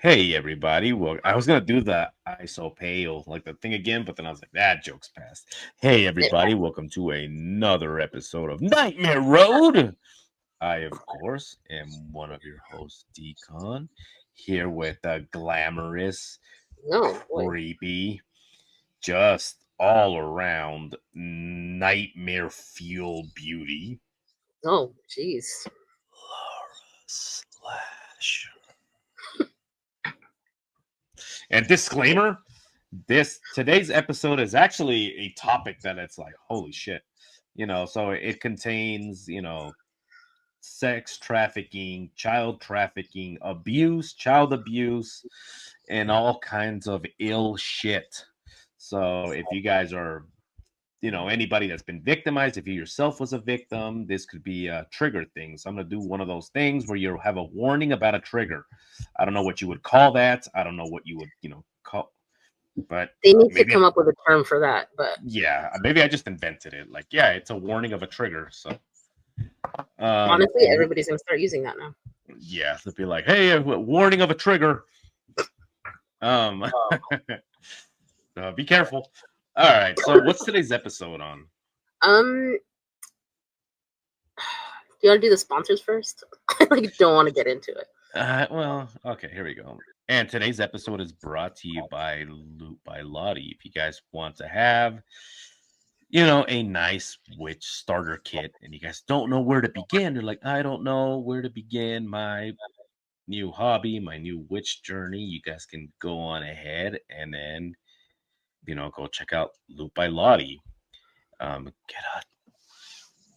Hey everybody! Well, I was gonna do the ISO pale like the thing again, but then I was like, that joke's past. Hey everybody! Welcome to another episode of Nightmare Road. I, of course, am one of your hosts, Decon, here with the glamorous, No, boy. creepy, just all around nightmare fuel beauty, Oh, jeez. Laura Slash. And disclaimer. This today's episode is actually a topic that it's like holy shit, so it contains sex trafficking, child trafficking, abuse, child abuse, and all kinds of ill shit. So if you guys are anybody that's been victimized, if you yourself was a victim, this could be a trigger thing. So I'm going to do one of those things where you have a warning about a trigger. I don't know what you would call that. I don't know what you would call, but They need to maybe come up with a term for that, but yeah, maybe I just invented it. Like, yeah, it's a warning of a trigger. So, honestly, and everybody's going to start using that now. yeah, it'd be like, hey, a warning of a trigger. Um, be careful. All right. So, what's today's episode on? Do you want to do the sponsors first? I don't want to get into it. Well, okay, here we go. And today's episode is brought to you by Lottie. If you guys want to have, a nice witch starter kit, and you guys don't know where to begin, you're like, I don't know where to begin my new hobby, my new witch journey, you guys can go on ahead and then, go check out Loot by Lottie. Get a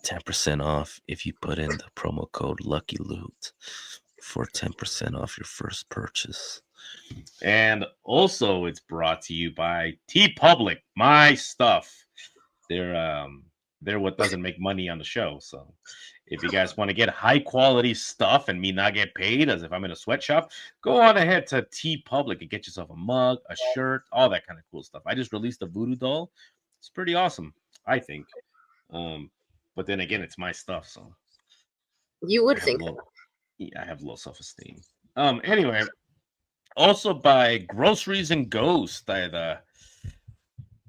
10% off if you put in the promo code Lucky Loot for 10% off your first purchase. And also, it's brought to you by T Public, my stuff. They're what doesn't make money on the show. So if you guys want to get high quality stuff and me not get paid as if I'm in a sweatshop, go on ahead to T Public and get yourself a mug, a shirt, all that kind of cool stuff. I just released a voodoo doll. It's pretty awesome, I think. But then again, it's my stuff, so You would I have a think little yeah, I have low self-esteem. Anyway, also by Groceries and Ghost, the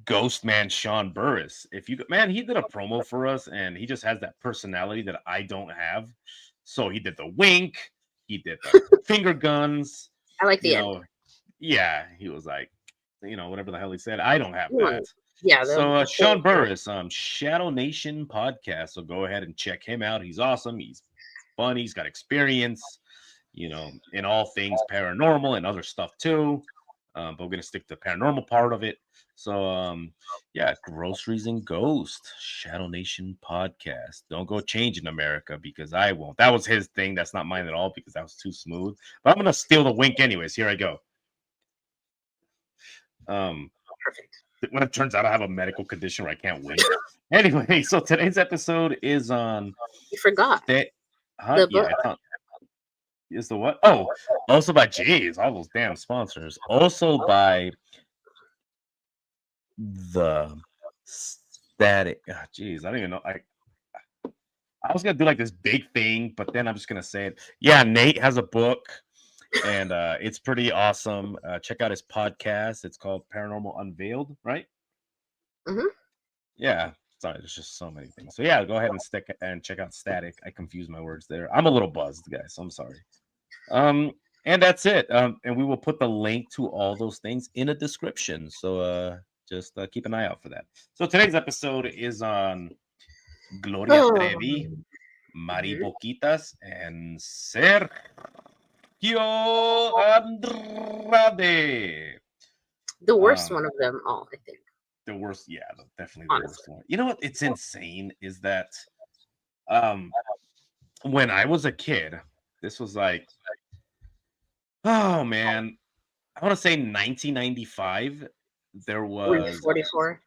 Ghost Man Shaun Burris. If you man, he did a promo for us, and he just has that personality that I don't have. So he did the wink, he did the finger guns. I like the You end. know, yeah, he was like, whatever the hell he said. I don't have You that. want- Yeah, So the Shaun whole Burris, Shadow Nation podcast. So go ahead and check him out. He's awesome. He's funny. He's got experience, in all things paranormal and other stuff too. But we're gonna stick to the paranormal part of it. So yeah, Groceries and Ghost, Shadow Nation podcast. Don't go changing America because I won't. That was his thing. That's not mine at all because that was too smooth. But I'm gonna steal the wink anyways. Here I go. perfect. When it turns out I have a medical condition where I can't wink. Anyway, so today's episode is on You forgot huh? the Yeah, book. I thought is the what? Oh, also by Jay's, all those damn sponsors. Also by the static. Jeez, I don't even know. I was gonna do like this big thing, but then I'm just gonna say it. Yeah, Nate has a book, and it's pretty awesome. Check out his podcast. It's called Paranormal Unveiled, right? Mm-hmm. Yeah. Sorry, there's just so many things. So yeah, go ahead and stick and check out Static. I confused my words there. I'm a little buzzed, guys. So I'm sorry. And that's it. And we will put the link to all those things in a description. So just keep an eye out for that. So today's episode is on Gloria Trevi, Mary Mhm. Boquitas, and Sergio Andrade. The worst Um, one of them all, I think. the worst, yeah, definitely the worst Honestly. one. You know what? It's insane is that um when I was a kid, this was like, oh man, I want to say 1995. There Were you was 44?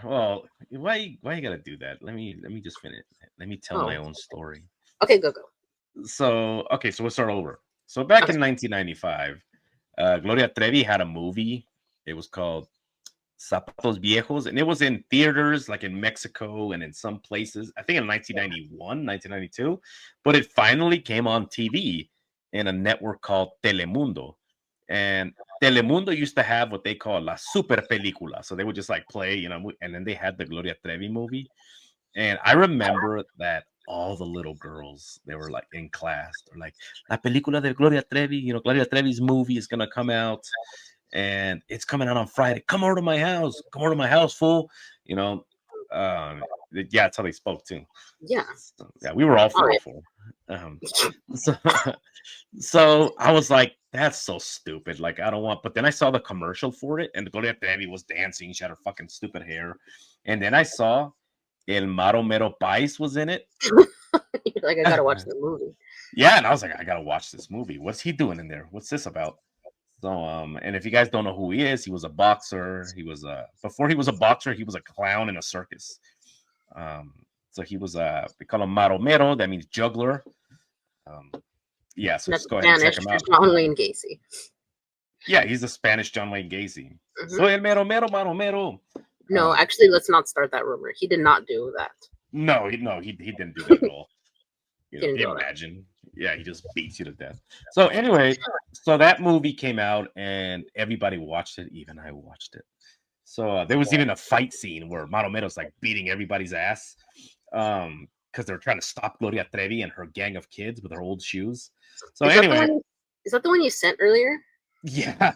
well, why you gotta do that? Let me just finish. Let me tell my Oh, own story. okay, go. So okay, so we'll start over. So back Okay. in 1995, Gloria Trevi had a movie. It was called Zapatos Viejos, and it was in theaters like in Mexico and in some places. I think in 1991, 1992, but it finally came on TV in a network called Telemundo. And Telemundo used to have what they call la super película. So they would just like play, and then they had the Gloria Trevi movie. And I remember that all the little girls, they were like in class, they're like, La película de Gloria Trevi, Gloria Trevi's movie is gonna come out, and it's coming out on Friday. Come over to my house. Come over to my house, fool. You know, um, yeah, that's how they spoke too. Yeah. So, yeah, we were all All for it right. for. So, so I was like, that's so stupid. Like, I don't want. But then I saw the commercial for it, and Gloria Trevi was dancing. She had her fucking stupid hair, and then I saw El Maro Mero Pais was in it. You're like, I gotta watch the movie. Yeah, and I was like, I gotta watch this movie. What's he doing in there? What's this about? So, and if you guys don't know who he was a boxer. He was before he was a boxer, he was a clown in a circus. So he was they call him maromero. That means juggler. Yeah, so That's just go ahead and check Spanish him for out. John Wayne Gacy. Yeah, he's a Spanish John Wayne Gacy. Mhm. So el mero mero maromero. No, actually, let's not start that rumor. He did not do that. No, he didn't do that at all. Didn't Can you do that. imagine? Yeah, he just beats you to death. So anyway, so that movie came out and everybody watched it. Even I watched it. So there was even a fight scene where Maromero's like beating everybody's ass because they're trying to stop Gloria Trevi and her gang of kids with her old shoes. So Is anyway, that the one you sent earlier? yeah.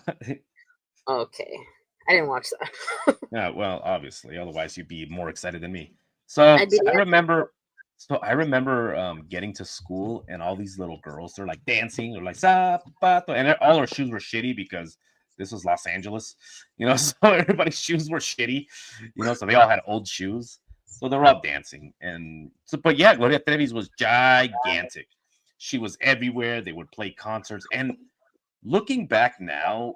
Okay. I didn't watch that. Yeah, well, obviously, otherwise you'd be more excited than me. So I'd be I remember, getting to school and all these little girls, they're like dancing, they're like zapato, and all our shoes were shitty because this was Los Angeles, so everybody's shoes were shitty, so they all had old shoes, so they're all dancing, and so, but yeah, Gloria Trevi's was gigantic. She was everywhere. They would play concerts, and looking back now,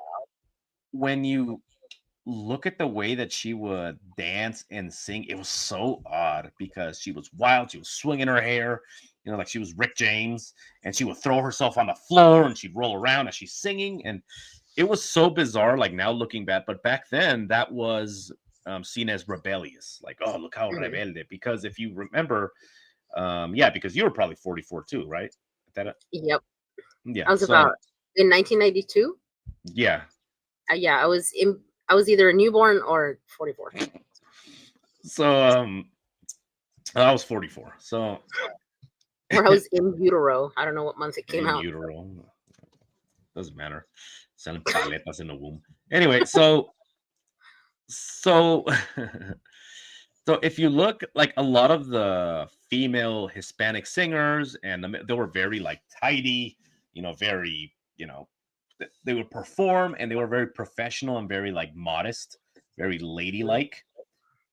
when you look at the way that she would dance and sing, it was so odd because she was wild. She was swinging her hair, like she was Rick James, and she would throw herself on the floor and she'd roll around as she's singing. And it was so bizarre, like now looking back. But back then, that was seen as rebellious. Like, oh, look how rebelde. Because if you remember, yeah, because you were probably 44 too, right? Yep. Yeah. I was about in 1992. Yeah. Yeah, I was either a newborn or 44. So I was 44. So or I was in utero. I don't know what month it came out. Utero. Doesn't matter. Selling paletas in the womb. Anyway, so so if you look, like a lot of the female Hispanic singers, and they were very like tidy, very, they would perform and they were very professional and very like modest, very ladylike.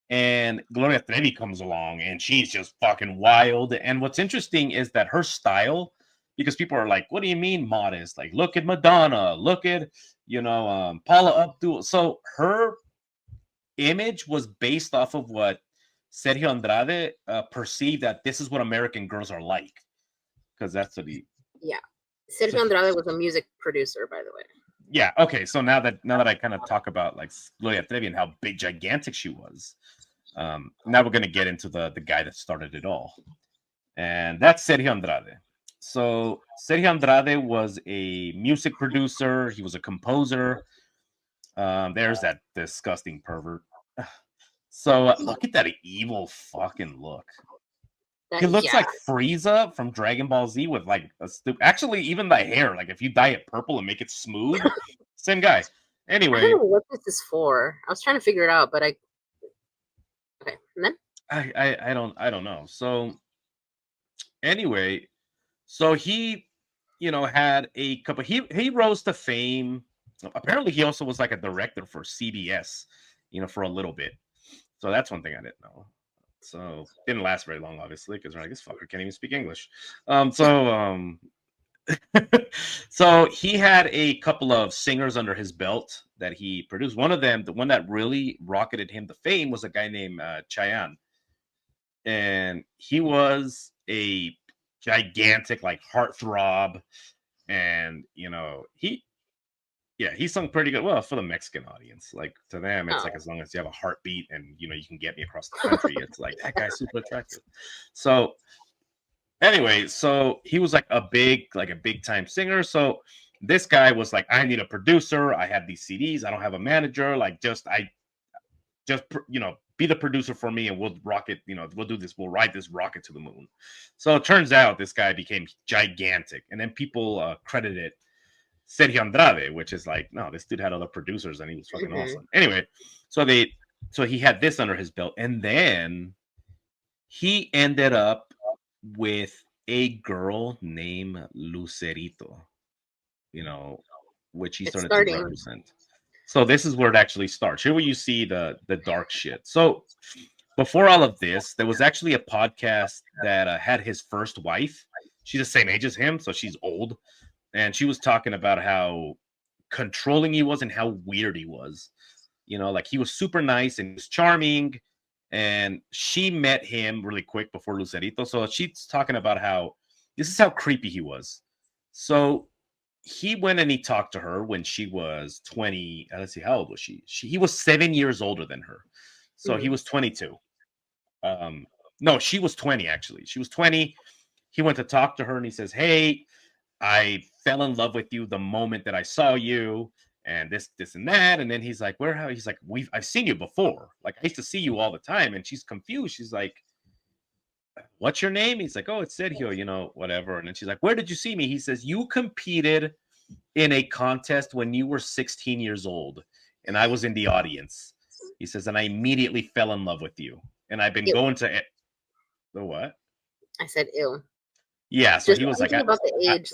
And Gloria Trevi comes along and she's just fucking wild. And what's interesting is that her style, because people are like, what do you mean modest? Like, look at Madonna, look at, Paula Abdul. So her image was based off of what Sergio Andrade perceived that this is what American girls are like. Because that's what he. Yeah. Sergio Andrade was a music producer, by the way. Yeah. Okay. So now that I kind of talk about like Gloria Trevi and how big, gigantic she was, now we're going to get into the guy that started it all, and that's Sergio Andrade. So Sergio Andrade was a music producer. He was a composer. There's that disgusting pervert. So look at that evil fucking look. He looks like Frieza from Dragon Ball Z with like a actually even the hair. Like if you dye it purple and make it smooth, same guy. Anyway, I don't know what this is for. I was trying to figure it out, but okay. And then I don't know. So anyway, so he had a couple. He rose to fame. Apparently, he also was like a director for CBS, for a little bit. So that's one thing I didn't know. So didn't last very long, obviously, because this fucker can't even speak English. So he had a couple of singers under his belt that he produced. One of them, the one that really rocketed him to fame, was a guy named Shaun, and he was a gigantic like heartthrob, and he sung pretty good. Well, for the Mexican audience, like to them, it's like as long as you have a heartbeat and you can get me across the country, it's like that guy's super attractive. So Anyway, so he was like a big time singer. So this guy was like, I need a producer. I have these CDs. I don't have a manager. Like, just be the producer for me, and we'll rock it. We'll do this. We'll ride this rocket to the moon. So it turns out this guy became gigantic, and then people credited Sergio Andrade, which is like, no, this dude had other producers, and he was fucking awesome. Anyway, so he had this under his belt, and then he ended up with a girl named Lucerito, which he It's started to starting. represent. So this is where it actually starts. Here where you see the dark shit. So before all of this, there was actually a podcast that had his first wife. She's the same age as him, so she's old, and she was talking about how controlling he was and how weird he was. Like he was super nice and he was charming, and she met him really quick before Lucerito. So she's talking about how this is how creepy he was. So he went and he talked to her when she was 20. Let's see, how old was she? He was 7 years older than her. So he was 22. No, she was 20, actually. She was 20. He went to talk to her and he says, hey, I fell in love with you the moment that I saw you, and this and that. And then he's like, he's like, I've seen you before. Like, I used to see you all the time. And she's confused. She's like, what's your name? He's like, oh, it's Sergio, whatever. And then she's like, where did you see me? He says, you competed in a contest when you were 16 years old, and I was in the audience. He says, and I immediately fell in love with you. And I've been going to the what? I said, ew. Yeah, so he was like, about the age,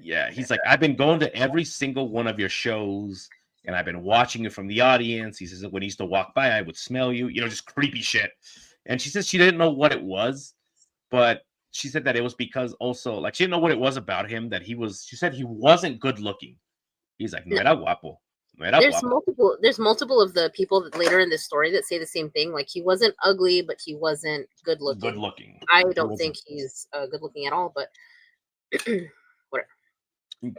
yeah, he's like, I've been going to every single one of your shows, and I've been watching you from the audience. He says, when he used to walk by, I would smell you, just creepy shit. And she says she didn't know what it was, but she said that it was because also, like, she didn't know what it was about him, that she said he wasn't good looking. He's like, no era guapo. There's multiple of the people that later in this story that say the same thing. Like, he wasn't ugly, but he wasn't good looking. I don't think he's good looking at all, but whatever.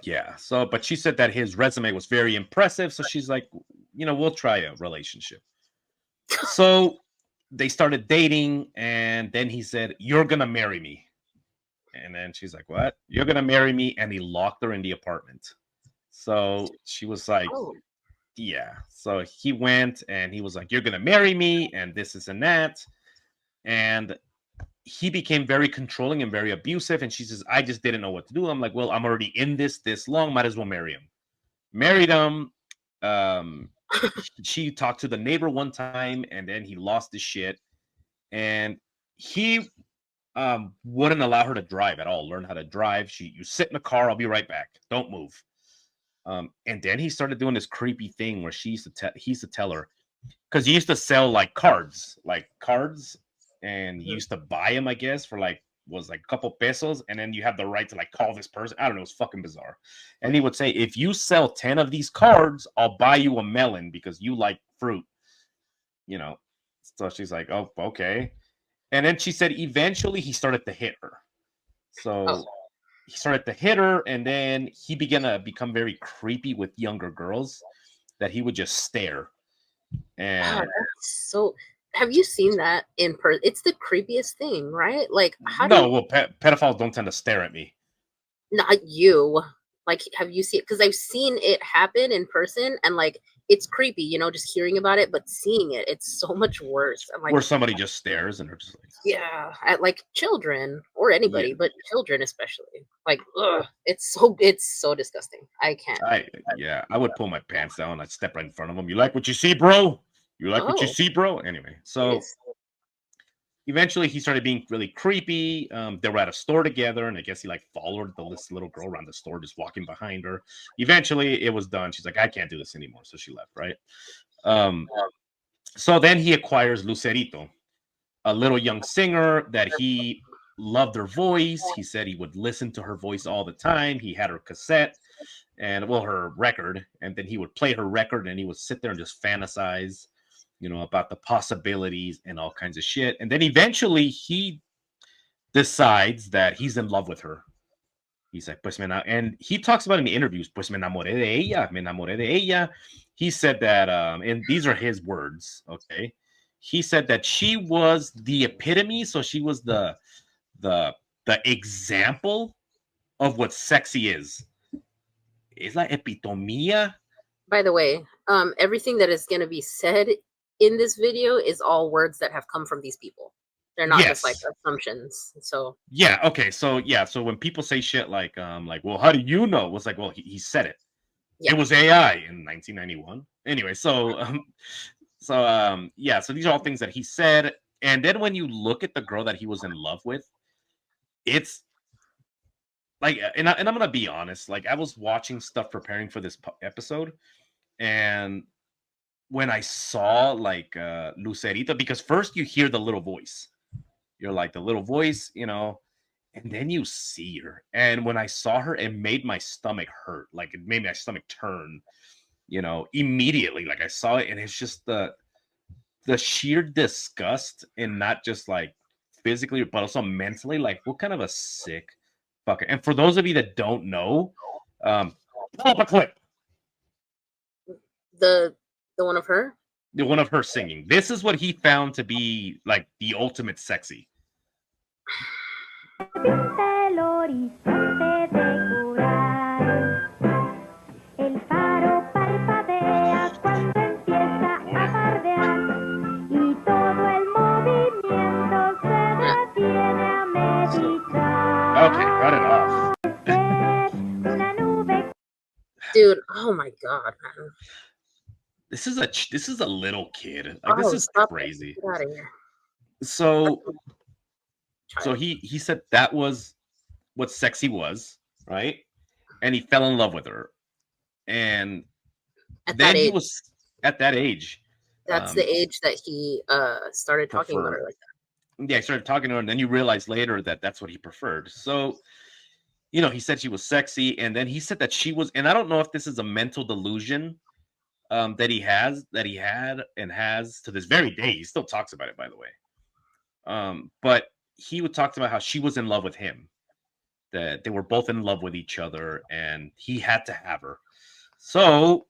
Yeah. So, but she said that his resume was very impressive. So she's like, we'll try a relationship. So they started dating, and then he said, you're going to marry me. And then she's like, what? You're going to marry me? And he locked her in the apartment. So she was like, yeah. So he went and he was like, you're going to marry me, and this is and that. And he became very controlling and very abusive. And she says, I just didn't know what to do. I'm like, well, I'm already in this long. Might as well marry him. Married him. She talked to the neighbor one time, and then he lost his shit. And he wouldn't allow her to drive at all. Learn how to drive. You sit in the car. I'll be right back. Don't move. And then he started doing this creepy thing where he used to tell her, because he used to sell like cards, and he used to buy them, I guess, for a couple pesos, and then you have the right to call this person. I don't know, it's fucking bizarre. And he would say, if you sell 10 of these cards, I'll buy you a melon because you like fruit. So she's like, oh, okay. And then she said eventually he started to hit her. So he started to hit her, and then he began to become very creepy with younger girls, that he would just stare. And so have you seen that in person? It's the creepiest thing, right? Like, pedophiles don't tend to stare at me. Not you. Like, have you seen it? Because I've seen it happen in person, and it's creepy, just hearing about it, but seeing it, it's so much worse. I'm like, where somebody just stares and they're just like, yeah, at children or anybody, but children especially. Ugh, it's so disgusting. I can't. I would pull my pants down. I'd step right in front of them. You like what you see, bro? You like what you see, bro? Anyway, so eventually he started being really creepy. They were at a store together, and I guess he followed this little girl around the store, just walking behind her. Eventually it was done. She's like, I can't do this anymore. So she left, right? So then he acquires Lucerito, a little young singer that he loved her voice. He said he would listen to her voice all the time. He had her cassette and her record, and then he would play her record, and he would sit there and just fantasize, about the possibilities and all kinds of shit. And then eventually he decides that he's in love with her. He's like, pues and he talks about in the interviews, pues me enamoré de ella. He said that, and these are his words, okay? He said that she was the epitome, so she was the the example of what sexy is. Es la epitomía. By the way, everything that is going to be said in this video is all words that have come from these people. They're not just like assumptions. So yeah, okay, so when people say shit like well, how do you know? It's like, well, he said it. Yeah. It was AI in 1991. Anyway, so these are all things that he said. And then when you look at the girl that he was in love with, it's like, and I'm gonna be honest, like I was watching stuff preparing for this episode, and when I saw like Lucerita, because first you hear the little voice, you're like, the little voice, and then you see her, and when I saw her, it made my stomach hurt, like it made my stomach turn, immediately. Like I saw it, and it's just the sheer disgust, and not just like physically, but also mentally. Like, what kind of a sick fucker? And for those of you that don't know, pull up a clip. The one of her? The one of her singing. This is what he found to be like the ultimate sexy. Okay, cut it off. Dude, oh my god, man. This is a little kid. Like, this is crazy. Get out of here. So he said that was what sexy was, right? And he fell in love with her. And then he was at that age. That's the age that he started talking about her like that. Yeah, he started talking to her, and then you realize later that that's what he preferred. So, he said she was sexy, and then he said that she was, and I don't know if this is a mental delusion that he had and has to this very day. He still talks about it, by the way. But he would talk about how she was in love with him, that they were both in love with each other, and he had to have her. So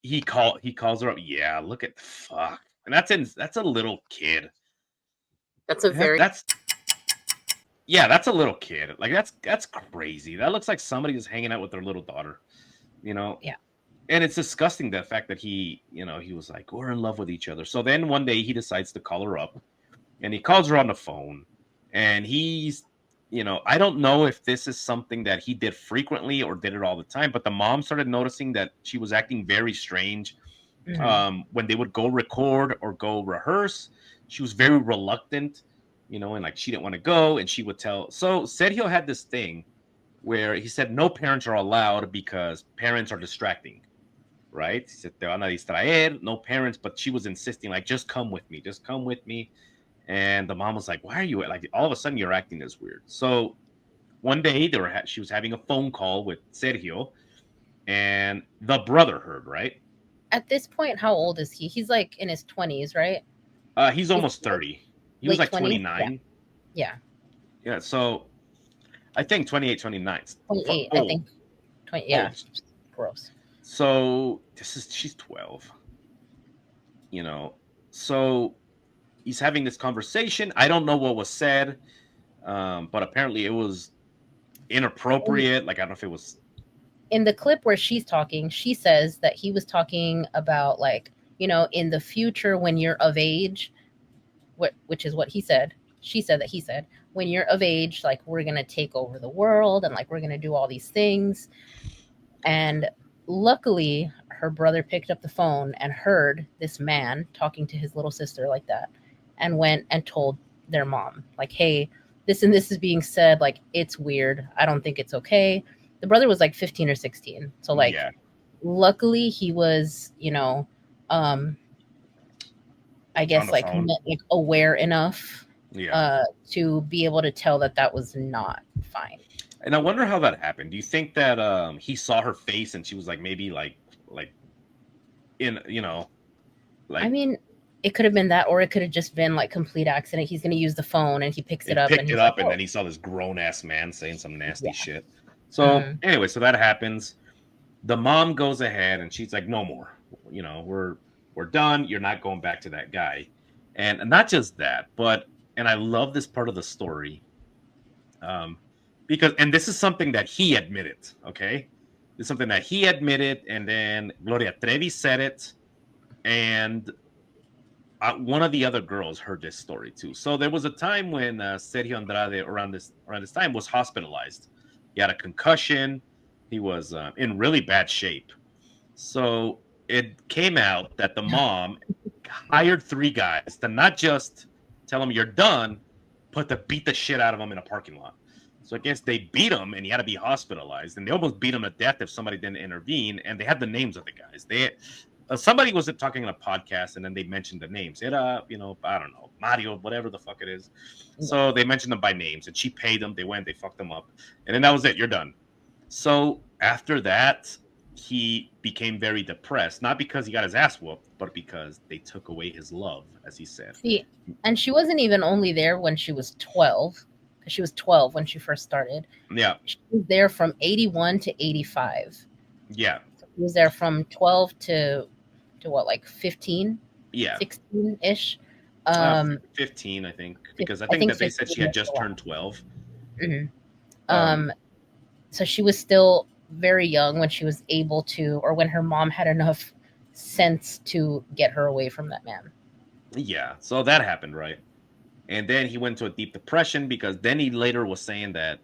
he calls her up. Yeah, look at fuck, and that's a little kid. That's a that's a little kid. Like, that's crazy. That looks like somebody is hanging out with their little daughter. Yeah. And it's disgusting, the fact that he was like, we're in love with each other. So then one day he decides to call her up, and he calls her on the phone, and he's, I don't know if this is something that he did frequently or did it all the time, but the mom started noticing that she was acting very strange. Mm-hmm. When they would go record or go rehearse, she was very reluctant, and like she didn't want to go, and she would tell. So Sergio had this thing where he said no parents are allowed because parents are distracting. Right? He said, te van a distraer, no parents, but she was insisting, like, just come with me. And the mom was like, why are you, like, all of a sudden you're acting this weird. So one day she was having a phone call with Sergio, and the brother heard, right? At this point, how old is he? He's like in his 20s, right? He's almost 30. He was like 29. Yeah. Yeah, so I think 28, 29. 28, I think. 20, yeah. Gross. So she's 12, so he's having this conversation. I don't know what was said, but apparently it was inappropriate. Like, I don't know if it was. In the clip where she's talking, she says that he was talking about, like, in the future when you're of age, which is what he said. She said that he said, when you're of age, like, we're going to take over the world, and like, we're going to do all these things. And luckily, her brother picked up the phone and heard this man talking to his little sister like that, and went and told their mom, like, hey, this and this is being said. Like, it's weird. I don't think it's okay. The brother was like 15 or 16. So, like, luckily he was, I guess, like aware enough to be able to tell that was not fine. And I wonder how that happened. Do you think that he saw her face and she was like, maybe like in, like, I mean, it could have been that, or it could have just been like complete accident. He's going to use the phone and he picks it up. And then he saw this grown ass man saying some nasty shit. So anyway, so that happens. The mom goes ahead and she's like, no more, we're done. You're not going back to that guy. And not just that, but, and I love this part of the story. Because, and this is something that he admitted, okay? This is something that he admitted, and then Gloria Trevi said it, and one of the other girls heard this story too. So there was a time when Sergio Andrade around this time was hospitalized. He had a concussion. He was in really bad shape. So it came out that the mom hired 3 guys to not just tell him you're done, but to beat the shit out of him in a parking lot. So I guess they beat him and he had to be hospitalized, and they almost beat him to death if somebody didn't intervene. And they had the names of the guys. They somebody was talking on a podcast, and then they mentioned the names. Era, I don't know, Mario, whatever the fuck it is. So they mentioned them by names, and she paid them. They went, they fucked them up, and then that was it. You're done. So after that, he became very depressed, not because he got his ass whooped, but because they took away his love, as he said. See, and she wasn't even only there when she was 12. She was 12 when she first started. Yeah. She was there from 81 to 85. Yeah. So she was there from 12 to what, like 15? Yeah. 16-ish. 15, I think, because I think that they said she had just turned 12. Mm-hmm. So she was still very young when she was able to, or when her mom had enough sense to get her away from that man. Yeah, so that happened, right? And then he went to a deep depression, because then he later was saying that,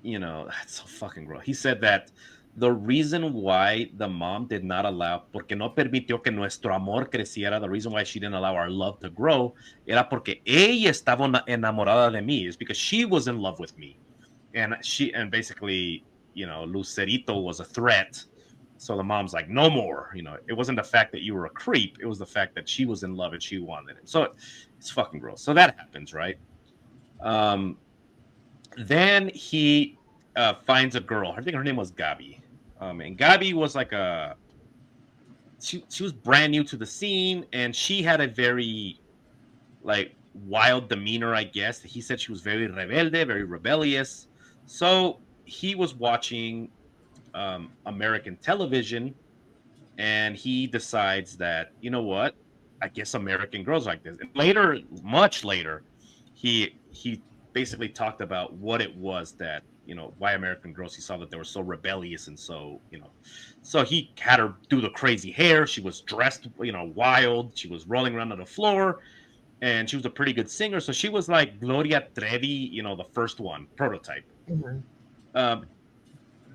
that's so fucking gross. He said that the reason why the mom did not allow, porque no permitió que nuestro amor creciera, the reason why she didn't allow our love to grow, era porque ella estaba enamorada de mí, is because she was in love with me. And basically, Lucerito was a threat. So the mom's like, no more. It wasn't the fact that you were a creep. It was the fact that she was in love and she wanted it. So it's fucking gross. So that happens, right? Then he finds a girl. I think her name was Gabi. And Gabi was like she was brand new to the scene, and she had a very wild demeanor, I guess. He said she was very rebelde, very rebellious. So he was watching American television, and he decides that, you know what, I guess American girls like this. And later, much later, he basically talked about what it was that, why American girls, he saw that they were so rebellious, and so, so he had her do the crazy hair. She was dressed, wild. She was rolling around on the floor, and she was a pretty good singer. So she was like Gloria Trevi, the first one, prototype. Mm-hmm.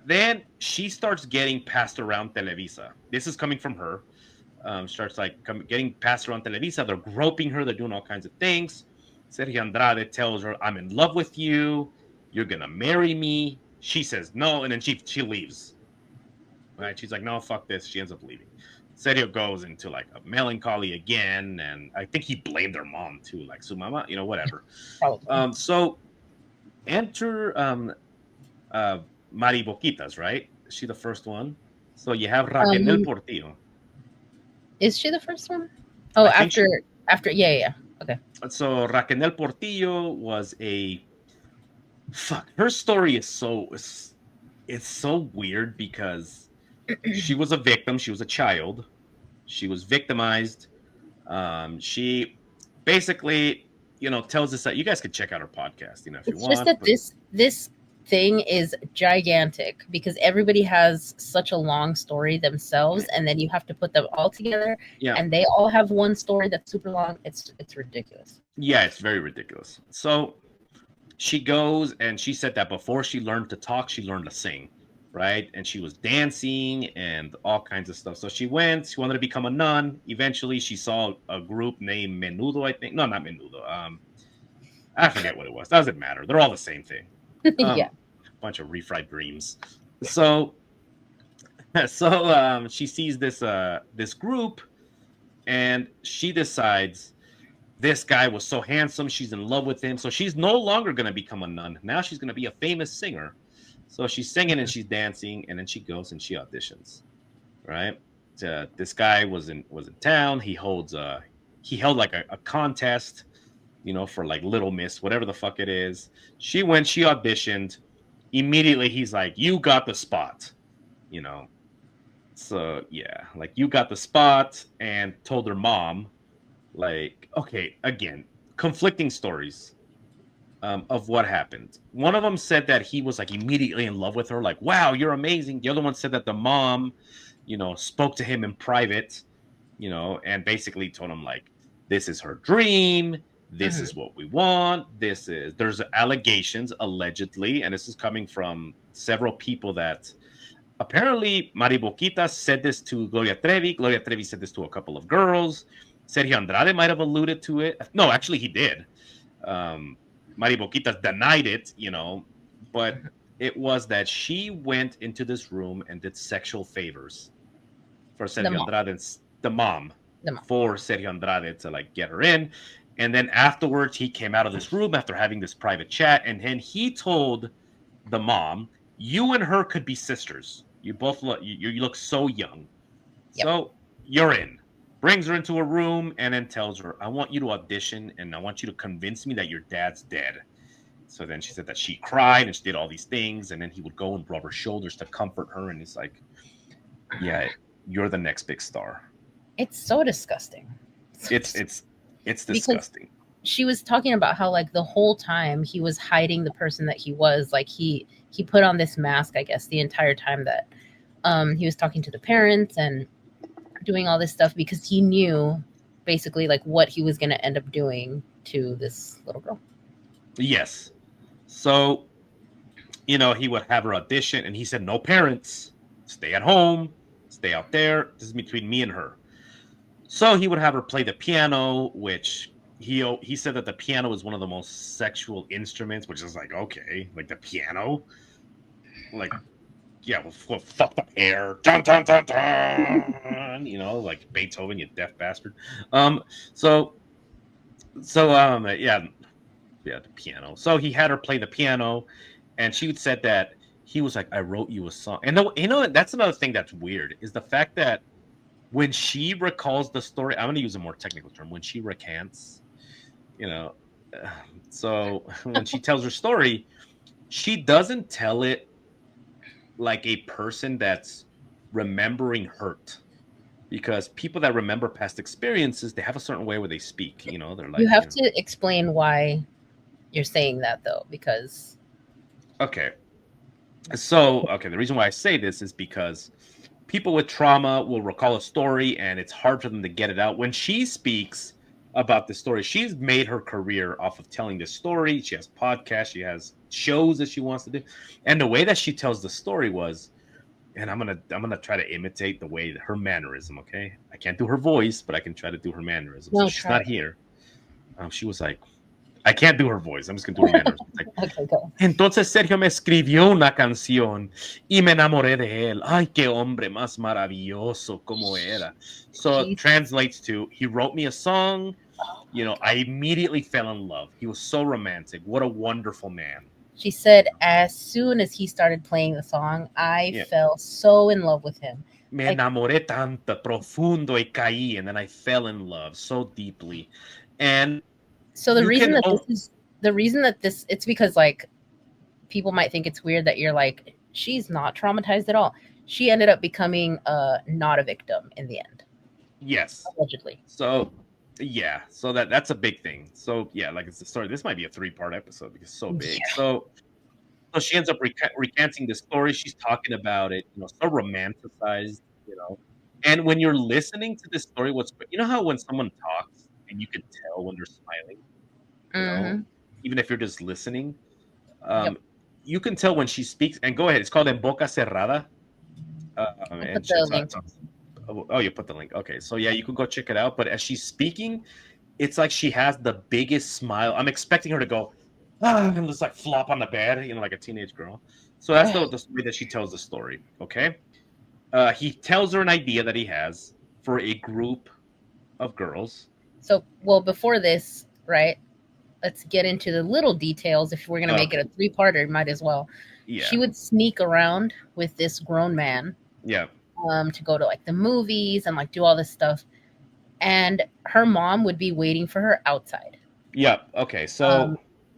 Then she starts getting passed around Televisa. This is coming from her. Starts getting passed around Televisa. They're groping her. They're doing all kinds of things. Sergio Andrade tells her, I'm in love with you. You're going to marry me. She says no, and then she leaves. Right? She's like, no, fuck this. She ends up leaving. Sergio goes into a melancholy again, and I think he blamed her mom too, like su mama, whatever. So enter Mary Boquitas, right? Is she the first one? So you have Raquel Portillo. Is she the first one? Oh, after, yeah. Okay. So Raquel Portillo was her story is it's so weird, because she was a victim. She was a child. She was victimized. She basically, tells us that you guys could check out her podcast, if you want. It's just that this thing is gigantic, because everybody has such a long story themselves, and then you have to put them all together. Yeah. And they all have one story that's super long. It's ridiculous. Yeah, it's very ridiculous. So she goes, and she said that before she learned to talk, she learned to sing, right? And she was dancing and all kinds of stuff. So she wanted to become a nun. Eventually she saw a group named Menudo, I think. No, not Menudo. I forget what it was. Doesn't matter. They're all the same thing. Yeah. Bunch of refried dreams. So she sees this group, and she decides this guy was so handsome. She's in love with him. So she's no longer going to become a nun. Now she's going to be a famous singer. So she's singing and she's dancing, and then she goes and she auditions, right? This guy was in town. He held like a contest, for like Little Miss, whatever the fuck it is. She auditioned. Immediately he's like, you got the spot, So yeah, like, you got the spot, and told her mom, like, okay, again, conflicting stories. of what happened. One of them said that he was like immediately in love with her, like, wow, you're amazing. The other one said that the mom, spoke to him in private, and basically told him, like, this is her dream. This is what we want. There's allegations, allegedly, and this is coming from several people that apparently Mary Boquitas said this to Gloria Trevi. Gloria Trevi said this to a couple of girls. Sergio Andrade might have alluded to it. No, actually, he did. Mary Boquitas denied it, but it was that she went into this room and did sexual favors for Sergio Andrade, the mom, for Sergio Andrade to like get her in. And then afterwards, he came out of this room after having this private chat, and then he told the mom, "You and her could be sisters. You both look you look so young, so you're in." Brings her into a room and then tells her, "I want you to audition and I want you to convince me that your dad's dead." So then she said that she cried and she did all these things, and then he would go and rub her shoulders to comfort her, and he's like, "Yeah, you're the next big star." It's so disgusting. It's disgusting. Because she was talking about how like the whole time he was hiding the person that he was. Like he put on this mask, I guess, the entire time that he was talking to the parents and doing all this stuff because he knew basically like what he was going to end up doing to this little girl. Yes. So, he would have her audition, and he said, "No parents, stay at home, stay out there. This is between me and her." So he would have her play the piano, which he said that the piano is one of the most sexual instruments, which is like, okay, like the piano, like, yeah, well fuck the hair, dun, dun, dun, dun, like Beethoven, you deaf bastard. So yeah, the piano. So he had her play the piano, and she said that he was like, "I wrote you a song." And that's another thing that's weird is the fact that when she recalls the story, I'm going to use a more technical term. When she recants, so when she tells her story, she doesn't tell it like a person that's remembering hurt. Because people that remember past experiences, they have a certain way where they speak. They're like, you have to explain why you're saying that though, because okay. So, the reason why I say this is because people with trauma will recall a story and it's hard for them to get it out. When she speaks about the story, she's made her career off of telling this story. She has podcasts, she has shows that she wants to do. And the way that she tells the story was, and I'm gonna try to imitate the way her mannerism, okay? I can't do her voice, but I can try to do her mannerism. So she's not here. She was like, I can't do her voice. I'm just going to do her mannerism. Like, okay, go. Entonces Sergio me escribió una canción y me enamoré de él. Ay, qué hombre más maravilloso como era. So it translates to, he wrote me a song. I immediately fell in love. He was so romantic. What a wonderful man. She said, as soon as he started playing the song, I fell so in love with him. Me enamoré tanto, profundo y caí, and then I fell in love so deeply. And so the reason that it's because like people might think it's weird that you're like, she's not traumatized at all. She ended up becoming not a victim in the end. Yes. Allegedly. So yeah, so that's a big thing. So yeah, like it's the story. This might be a 3-part episode because it's so big. Yeah. So she ends up recanting the story. She's talking about it, so romanticized, And when you're listening to this story, how when someone talks and you can tell when they're smiling, even if you're just listening, you can tell when she speaks. And go ahead, it's called En Boca Cerrada. And you put the link. Okay, so yeah, you can go check it out. But as she's speaking, it's like she has the biggest smile. I'm expecting her to go, and just like flop on the bed, like a teenage girl. So that's the way that she tells the story. Okay, he tells her an idea that he has for a group of girls. So, before this, right? Let's get into the little details. If we're going to make it a 3-parter, might as well. Yeah. She would sneak around with this grown man. Yeah. To go to like the movies and like do all this stuff. And her mom would be waiting for her outside. Yeah. Okay. So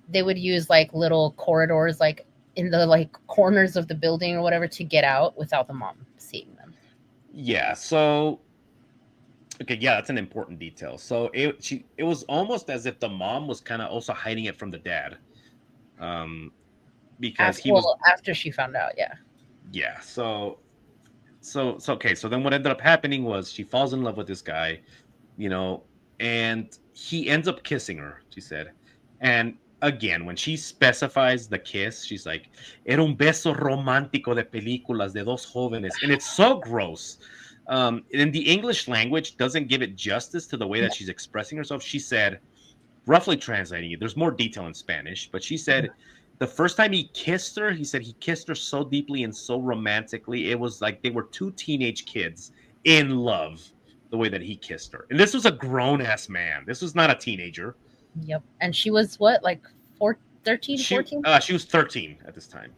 they would use like little corridors, like in the like corners of the building or whatever, to get out without the mom seeing them. Yeah. So okay, yeah, that's an important detail. So it was almost as if the mom was kind of also hiding it from the dad. Because he was after she found out, yeah. So okay. So then what ended up happening was she falls in love with this guy, and he ends up kissing her. She said, and again, when she specifies the kiss, she's like, "Era un beso romántico de películas de dos jóvenes," and it's so gross. In the English language, doesn't give it justice to the way that she's expressing herself. She said, roughly translating it, there's more detail in Spanish, but she said the first time he kissed her, he said he kissed her so deeply and so romantically. It was like they were two teenage kids in love the way that he kissed her. And this was a grown ass man. This was not a teenager. Yep. And she was what, like 13, 14? She was 13 at this time.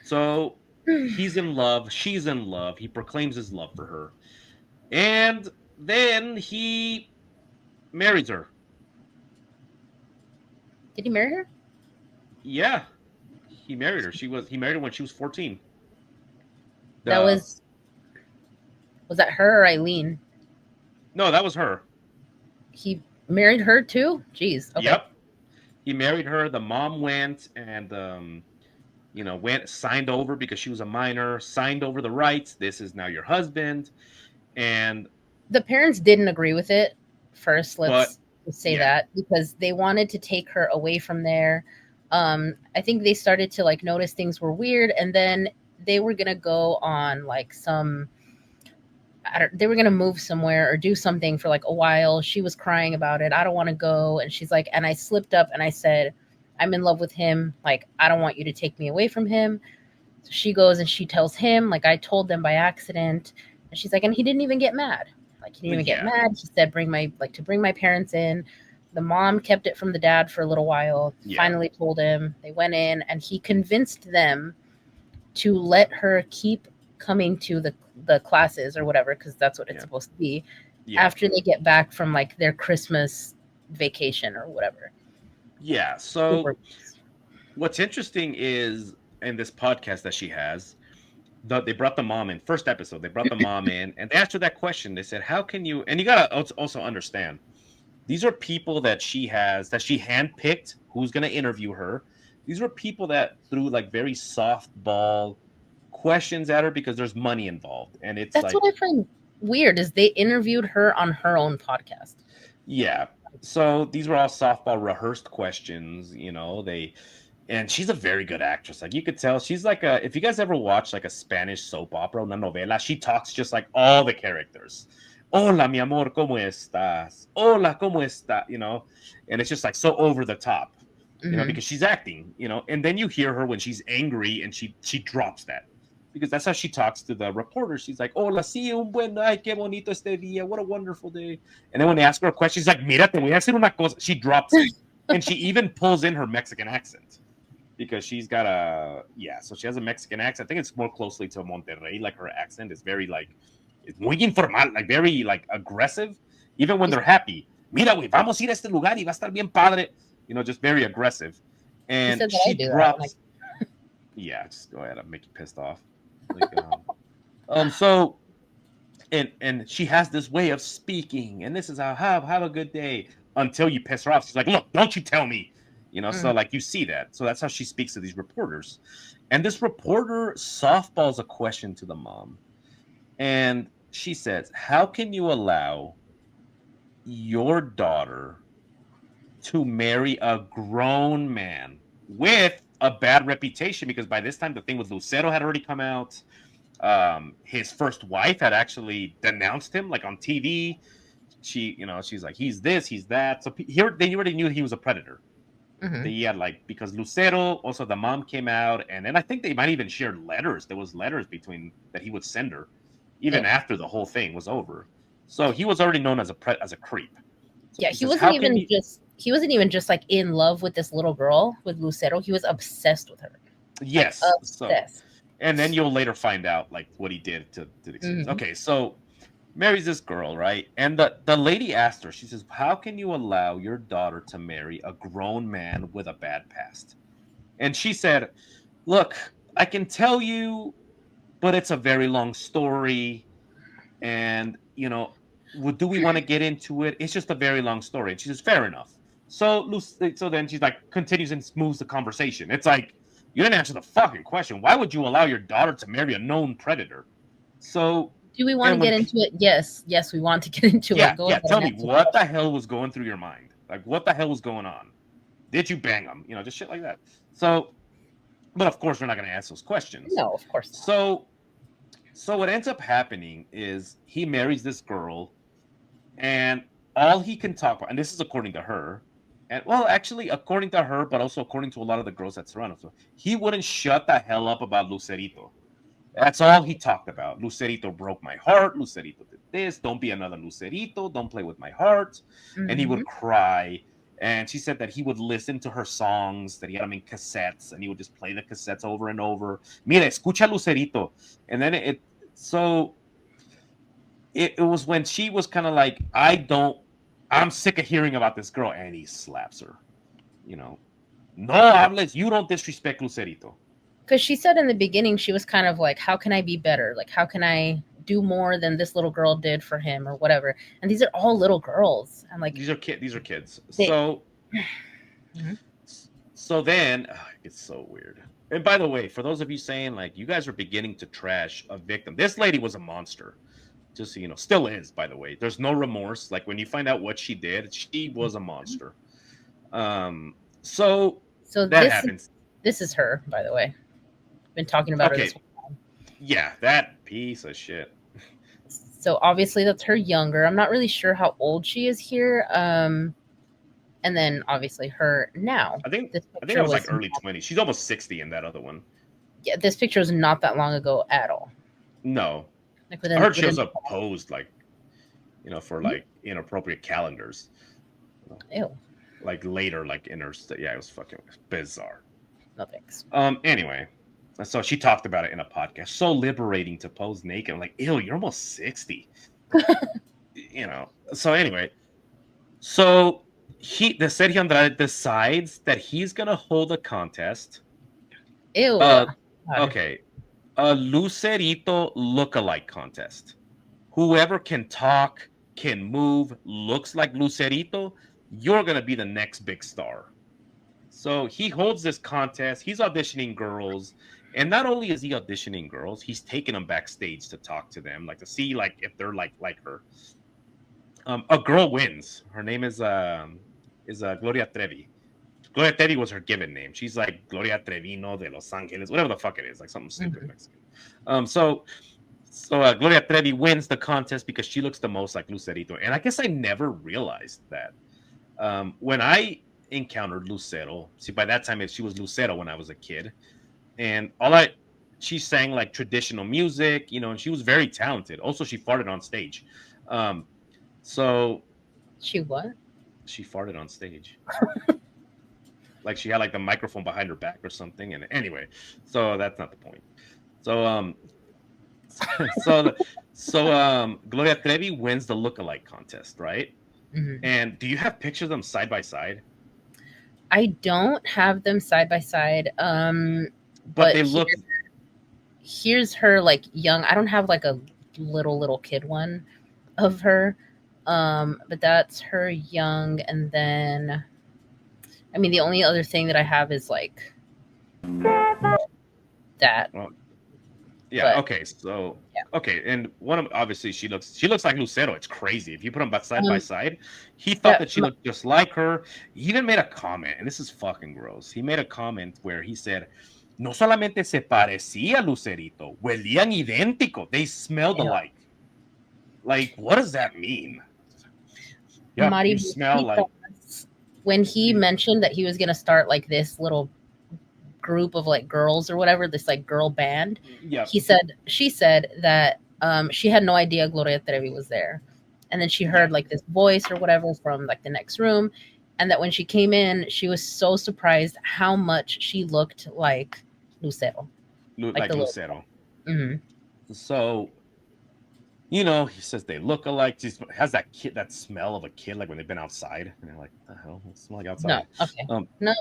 So he's in love. She's in love. He proclaims his love for her. And then he marries her. Did he marry her? Yeah. He married her. He married her when she was 14. Was that her or Eileen? No, that was her. He married her too? Jeez. Okay. Yep. He married her. The mom went and signed over because she was a minor, signed over the rights. This is now your husband. And the parents didn't agree with it first. Let's say that, because they wanted to take her away from there. I think they started to like notice things were weird, and then they were gonna go on like they were gonna move somewhere or do something for like a while. She was crying about it. I don't want to go, and she's like, and I slipped up and I said, I'm in love with him. Like, I don't want you to take me away from him. So she goes and she tells him, like, I told them by accident. And she's like, and he didn't even get mad. Like, he didn't even get mad. He said, bring my parents in. The mom kept it from the dad for a little while. Finally told him. They went in, and he convinced them to let her keep coming to the classes or whatever, because that's what it's supposed to be, after they get back from like their Christmas vacation or whatever. Yeah. So what's interesting is in this podcast that she has, they brought the mom in. First episode, they brought the mom in, and they asked her that question. They said, how can you, and you got to also understand, these are people that she handpicked who's going to interview her. These are people that threw like very softball questions at her because there's money involved. And that's what I find weird, is they interviewed her on her own podcast. Yeah. So these were all softball rehearsed questions, and she's a very good actress. Like, you could tell she's like if you guys ever watch like a Spanish soap opera, una novela, she talks just like all the characters. Hola, mi amor, ¿cómo estás? Hola, ¿cómo está? And it's just like so over the top, because she's acting, and then you hear her when she's angry and she drops that, because that's how she talks to the reporter. She's like, hola, sí, un buen, ay, qué bonito este día. What a wonderful day. And then when they ask her a question, she's like, mira, te voy a hacer una cosa. She drops it. And she even pulls in her Mexican accent, because she's got so she has a Mexican accent. I think it's more closely to Monterrey. Like, her accent is very like, it's muy informal, like very like aggressive, even when they're happy. Mira, güey, vamos a ir a este lugar y va a estar bien padre. Just very aggressive. And she drops. Yeah, just go ahead. I'll make you pissed off. So, and she has this way of speaking, and this is how have a good day, until you piss her off. She's like, look, don't you tell me, So like, you see that. So that's how she speaks to these reporters. And this reporter softballs a question to the mom, and she says, how can you allow your daughter to marry a grown man with a bad reputation? Because by this time, the thing with Lucero had already come out. His first wife had actually denounced him, like on TV. She's like, he's this, he's that. So here they already knew he was a predator. They had because Lucero, also the mom came out, and then I think they might even share letters. There was letters between that he would send her, even after the whole thing was over. So he was already known as a creep. So he wasn't even just like in love with this little girl, with Lucero. He was obsessed with her. Yes, obsessed. And then you'll later find out like what he did to the kids. Okay, so marries this girl, right? And the lady asked her, she says, how can you allow your daughter to marry a grown man with a bad past? And she said, look, I can tell you, but it's a very long story. And, do we want to get into it? It's just a very long story. And she says, fair enough. So then she's like continues and moves the conversation. It's like you didn't answer the fucking question. Why would you allow your daughter to marry a known predator? So do we want to get into it? Yes, we want to get into it. Go ahead. Tell me what the hell was going through your mind. Like what the hell was going on? Did you bang him? You know, just shit like that. So, but of course we're not going to ask those questions. No, of course not. So what ends up happening is he marries this girl, and all he can talk about, and this is according to her, and well, actually, according to her, but also according to a lot of the girls that surround him, so he wouldn't shut the hell up about Lucerito. That's all he talked about. Lucerito broke my heart. Lucerito did this. Don't be another Lucerito. Don't play with my heart. And he would cry. And she said that he would listen to her songs, that he had them in cassettes, and he would just play the cassettes over and over. Mira, escucha Lucerito. And then it was when she was kind of like, I'm sick of hearing about this girl. And he slaps her. You know, no hables, you don't disrespect Lucerito. Because she said in the beginning, she was kind of like, how can I be better? Like, how can I do more than this little girl did for him or whatever? And these are all little girls. I'm like, these are kids. So then it's so weird. And by the way, for those of you saying like you guys are beginning to trash a victim, this lady was a monster. Just so you know, still is, by the way. There's no remorse. Like when you find out what she did, she was a monster. So that happens. This is her, by the way. Been talking about her this whole time. Yeah, that piece of shit. So obviously that's her younger. I'm not really sure how old she is here. And then obviously her now. I think it was like early 20s. She's almost 60 in that other one. Yeah, this picture was not that long ago at all. No. Like I heard she was posed like, you know, for like inappropriate calendars. Ew. Like later, like in her, yeah, it was fucking bizarre. No thanks. Anyway, so she talked about it in a podcast. So liberating to pose naked. I'm like, ew, you're almost 60. You know. So anyway, so the Sergio Andrade decides that he's gonna hold a contest. Ew. Okay. A Lucerito look-alike contest. Whoever can talk, can move, looks like Lucerito, you're gonna be the next big star. So he holds this contest. He's auditioning girls, and not only is he auditioning girls, he's taking them backstage to talk to them, like to see like if they're like her. A girl wins. Her name is Gloria Trevi. Gloria Trevi was her given name. She's like Gloria Trevino de Los Angeles, whatever the fuck it is, like something stupid Mexican. So Gloria Trevi wins the contest because she looks the most like Lucerito, and I guess I never realized that when I encountered Lucero. See, by that time she was Lucero when I was a kid, and she sang like traditional music, you know, and she was very talented. Also, she farted on stage. So she what? She farted on stage. Like she had like the microphone behind her back or something. And anyway, so that's not the point. So Gloria Trevi wins the lookalike contest, right? Mm-hmm. And do you have pictures of them side by side? I don't have them side by side. But they look. Here's her like young. I don't have like a little kid one of her. But that's her young, and then I mean the only other thing that I have is like that. Well, yeah. But, okay. So yeah. Okay, and one of obviously she looks like Lucero. It's crazy if you put them side by side. He thought that she looked just like her. He even made a comment, and this is fucking gross. He made a comment where he said, "No solamente se parecía Lucerito, huelían idéntico. They smelled alike." Like, what does that mean? Yeah, Mary you smell like. When he mentioned that he was gonna start like this little group of like girls or whatever, this like girl band. Yeah. She said that she had no idea Gloria Trevi was there, and then she heard like this voice or whatever from like the next room, and that when she came in, she was so surprised how much she looked like Lucero. Like Lucero. Mm-hmm. So. You know, he says they look alike. She has that smell of a kid, like when they've been outside. And they're like, "What the hell? It smells like outside." No, okay. No.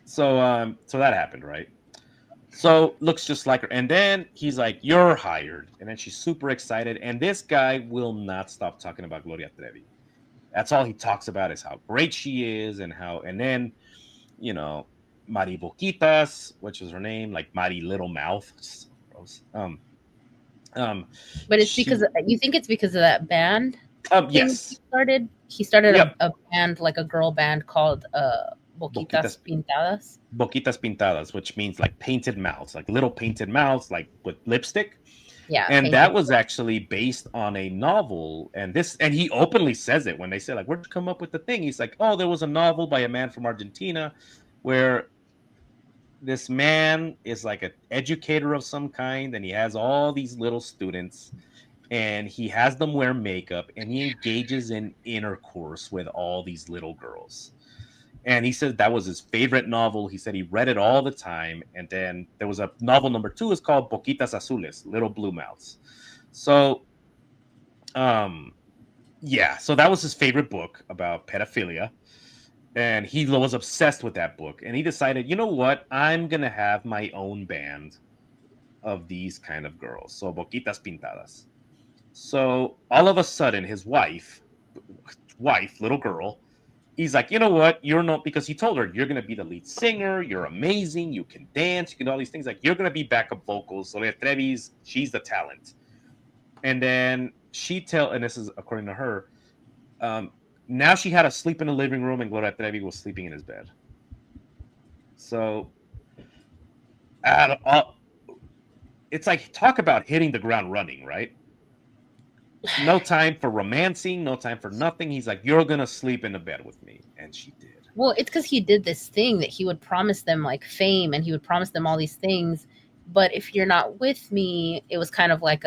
So that happened, right? So looks just like her. And then he's like, "You're hired." And then she's super excited. And this guy will not stop talking about Gloria Trevi. That's all he talks about is how great she is and then, Mary Boquitas, which is her name, like Mary Little Mouth. So gross. But it's because you think it's because of that band thing yes. he started. He started a band, like a girl band called Boquitas Pintadas. Boquitas Pintadas, which means like painted mouths, like little painted mouths, like with lipstick. Yeah, and that was actually based on a novel. And he openly says it when they say, like, where'd you come up with the thing? He's like, oh, there was a novel by a man from Argentina where this man is like an educator of some kind, and he has all these little students, and he has them wear makeup, and he engages in intercourse with all these little girls. And he said that was his favorite novel. He said he read it all the time. And then there was a novel number 2 is called Boquitas Azules, Little Blue Mouths. So, yeah, so that was his favorite book about pedophilia. And he was obsessed with that book. And he decided, you know what? I'm going to have my own band of these kind of girls. So Boquitas Pintadas. So all of a sudden, his wife, little girl, he's like, you know what? You're not, because he told her, you're going to be the lead singer. You're amazing. You can dance. You can do all these things. Like, you're going to be backup vocals. Gloria Trevi's, she's the talent. And then and this is according to her, now she had to sleep in the living room, and Gloria Trevi was sleeping in his bed. So, it's like, talk about hitting the ground running, right? No time for romancing, no time for nothing. He's like, you're going to sleep in the bed with me. And she did. Well, it's because he did this thing that he would promise them like fame, and he would promise them all these things. But if you're not with me, it was kind of like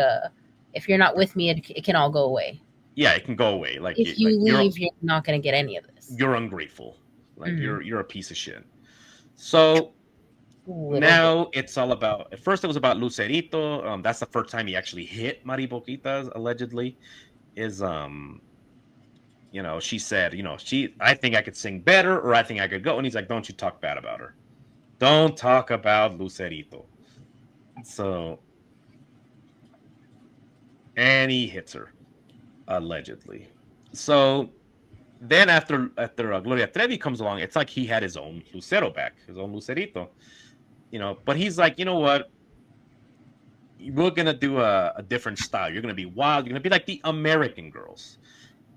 if you're not with me, it can all go away. Yeah, it can go away. Like, if you leave, you're not going to get any of this. You're ungrateful. Like, you're a piece of shit. So now it's all about, at first it was about Lucerito. That's the first time he actually hit Mary Boquitas, allegedly. She said, I think I could sing better, or I think I could go. And he's like, don't you talk bad about her. Don't talk about Lucerito. So, and he hits her, allegedly. So then after Gloria Trevi comes along, it's like he had his own Lucero back, his own Lucerito. But he's like, you know what? We're going to do a different style. You're going to be wild. You're going to be like the American Girls.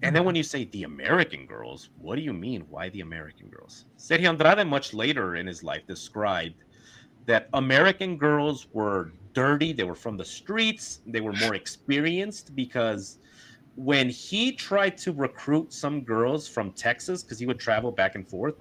And then when you say the American Girls, what do you mean? Why the American Girls? Sergio Andrade, much later in his life, described that American Girls were dirty. They were from the streets. They were more experienced, because when he tried to recruit some girls from Texas, because he would travel back and forth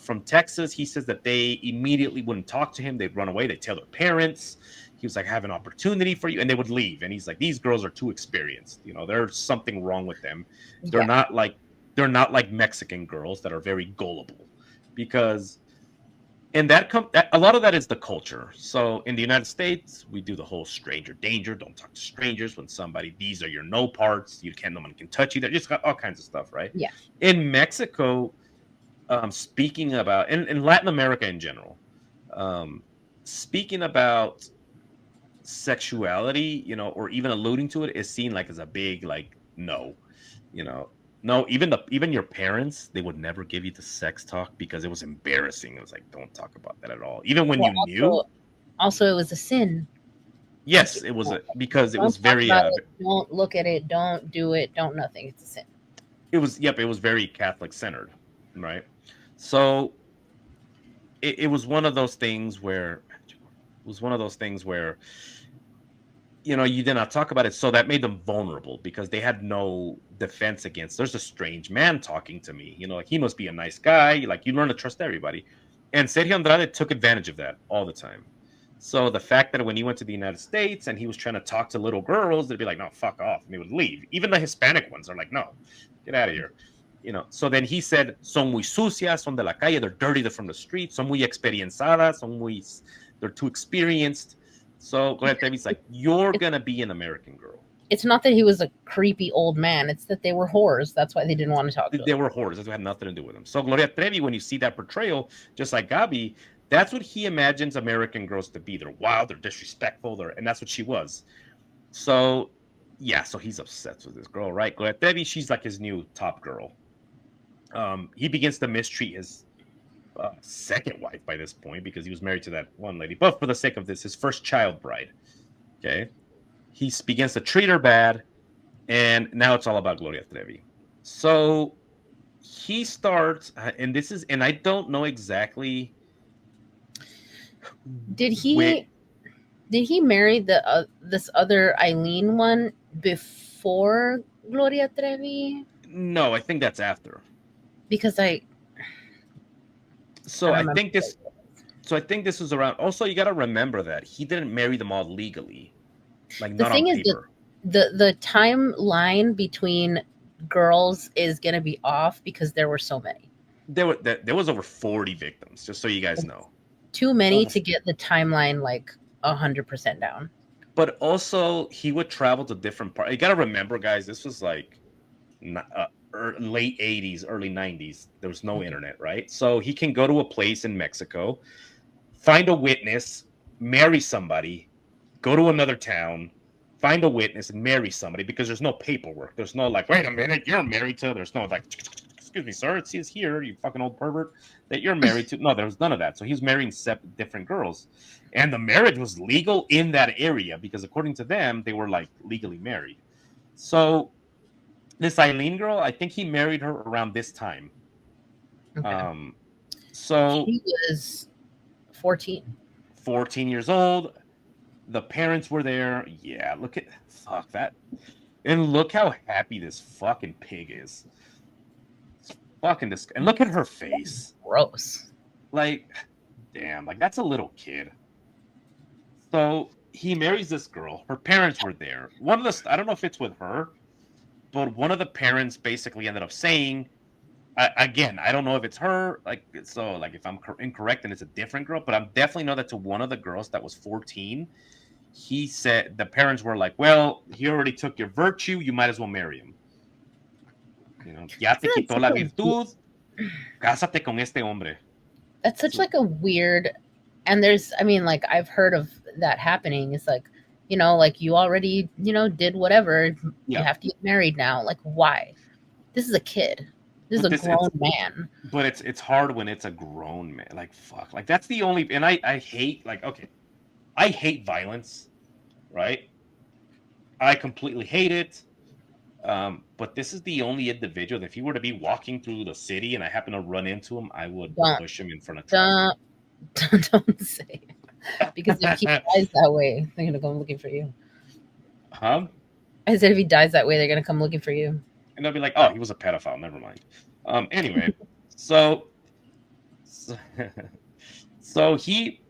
from Texas, he says that they immediately wouldn't talk to him. They'd run away. They'd tell their parents. He was like, I have an opportunity for you. And they would leave. And he's like, these girls are too experienced. There's something wrong with them. They're not like Mexican girls that are very gullible, because a lot of that is the culture. So in the United States, we do the whole stranger danger. Don't talk to strangers. When these are your no parts. No one can touch you. They just got all kinds of stuff, right? Yeah. In Mexico, speaking about, in Latin America in general, speaking about sexuality, or even alluding to it, is seen like as a big, like, no, no, even your parents, they would never give you the sex talk, because it was embarrassing. It was like, don't talk about that at all, even when you knew. Also, it was a sin. Yes, it was because it was very. Don't look at it. Don't do it. Don't nothing. It's a sin. It was very Catholic centered, right? So it was one of those things where you did not talk about it. So that made them vulnerable, because they had no defense against, there's a strange man talking to me. Like, he must be a nice guy. Like, you learn to trust everybody. And Sergio Andrade took advantage of that all the time. So the fact that when he went to the United States and he was trying to talk to little girls, they'd be like, no, fuck off. And they would leave. Even the Hispanic ones are like, no, get out of here. So then he said, son muy sucias, son de la calle, they're dirty, they're from the street, son muy experienciadas, they're too experienced. So Gloria Trevi's like, you're going to be an American Girl. It's not that he was a creepy old man. It's that they were whores. That's why they didn't want to talk to him. They were whores. That had nothing to do with them. So Gloria Trevi, when you see that portrayal, just like Gabi, that's what he imagines American Girls to be. They're wild, they're disrespectful, and that's what she was. So Yeah, so he's obsessed with this girl, right? Gloria Trevi, she's like his new top girl. He begins to mistreat his second wife by this point because he was married to that one lady. But for the sake of this, his first child bride. Okay, he begins to treat her bad, and now it's all about Gloria Trevi. So he starts, and this is, and I don't know exactly. Did he marry the this other Eileen one before Gloria Trevi? No, I think that's after. Because I So I remember. think this. So I think this was around. Also, you got to remember that he didn't marry them all legally, like The not on thing is paper. the timeline between girls is gonna be off because there were so many. There was over 40 victims, just so you guys know. Too many to get the timeline like 100% down. But also, he would travel to different parts. You got to remember, guys, this was like late 80s, early 90s. There was no internet, right? So he can go to a place in Mexico, find a witness, marry somebody, go to another town, find a witness, and marry somebody because there's no paperwork. There's no like, wait a minute, you're married to. There's no like, excuse me, sir, it says here, you fucking old pervert, that you're married to. No, there was none of that. So he's marrying different girls, and the marriage was legal in that area because according to them, they were like legally married. So this Eileen girl, I think he married her around this time. Okay. So he was 14. 14 years old. The parents were there. Yeah, look at fuck that. And look how happy this fucking pig is. It's fucking disgusting. And look at her face. Gross. Like, damn, like that's a little kid. So he marries this girl. Her parents were there. One of the, I don't know if it's with her, but one of the parents basically ended up saying, again, I don't know if it's her. Like, so, like, if I'm incorrect and it's a different girl, but I definitely know that to one of the girls that was 14, he said the parents were like, "Well, he already took your virtue. You might as well marry him. You know, ya te quitó la virtud. Cásate con este hombre." That's such like a weird, and there's, I mean, like I've heard of that happening. It's like, like you already, did whatever. Yeah. You have to get married now. Like, why? This is a kid. This is a grown man. But it's hard when it's a grown man. Like, fuck. Like, that's the only, and I hate, like, okay, I hate violence, right? I completely hate it. But this is the only individual that if he were to be walking through the city and I happen to run into him, I would push him in front of traffic. Don't say it. Because if he dies that way, they're gonna come looking for you. Huh? I said if he dies that way, they're gonna come looking for you. And they'll be like, "Oh, he was a pedophile. Never mind." Anyway, so he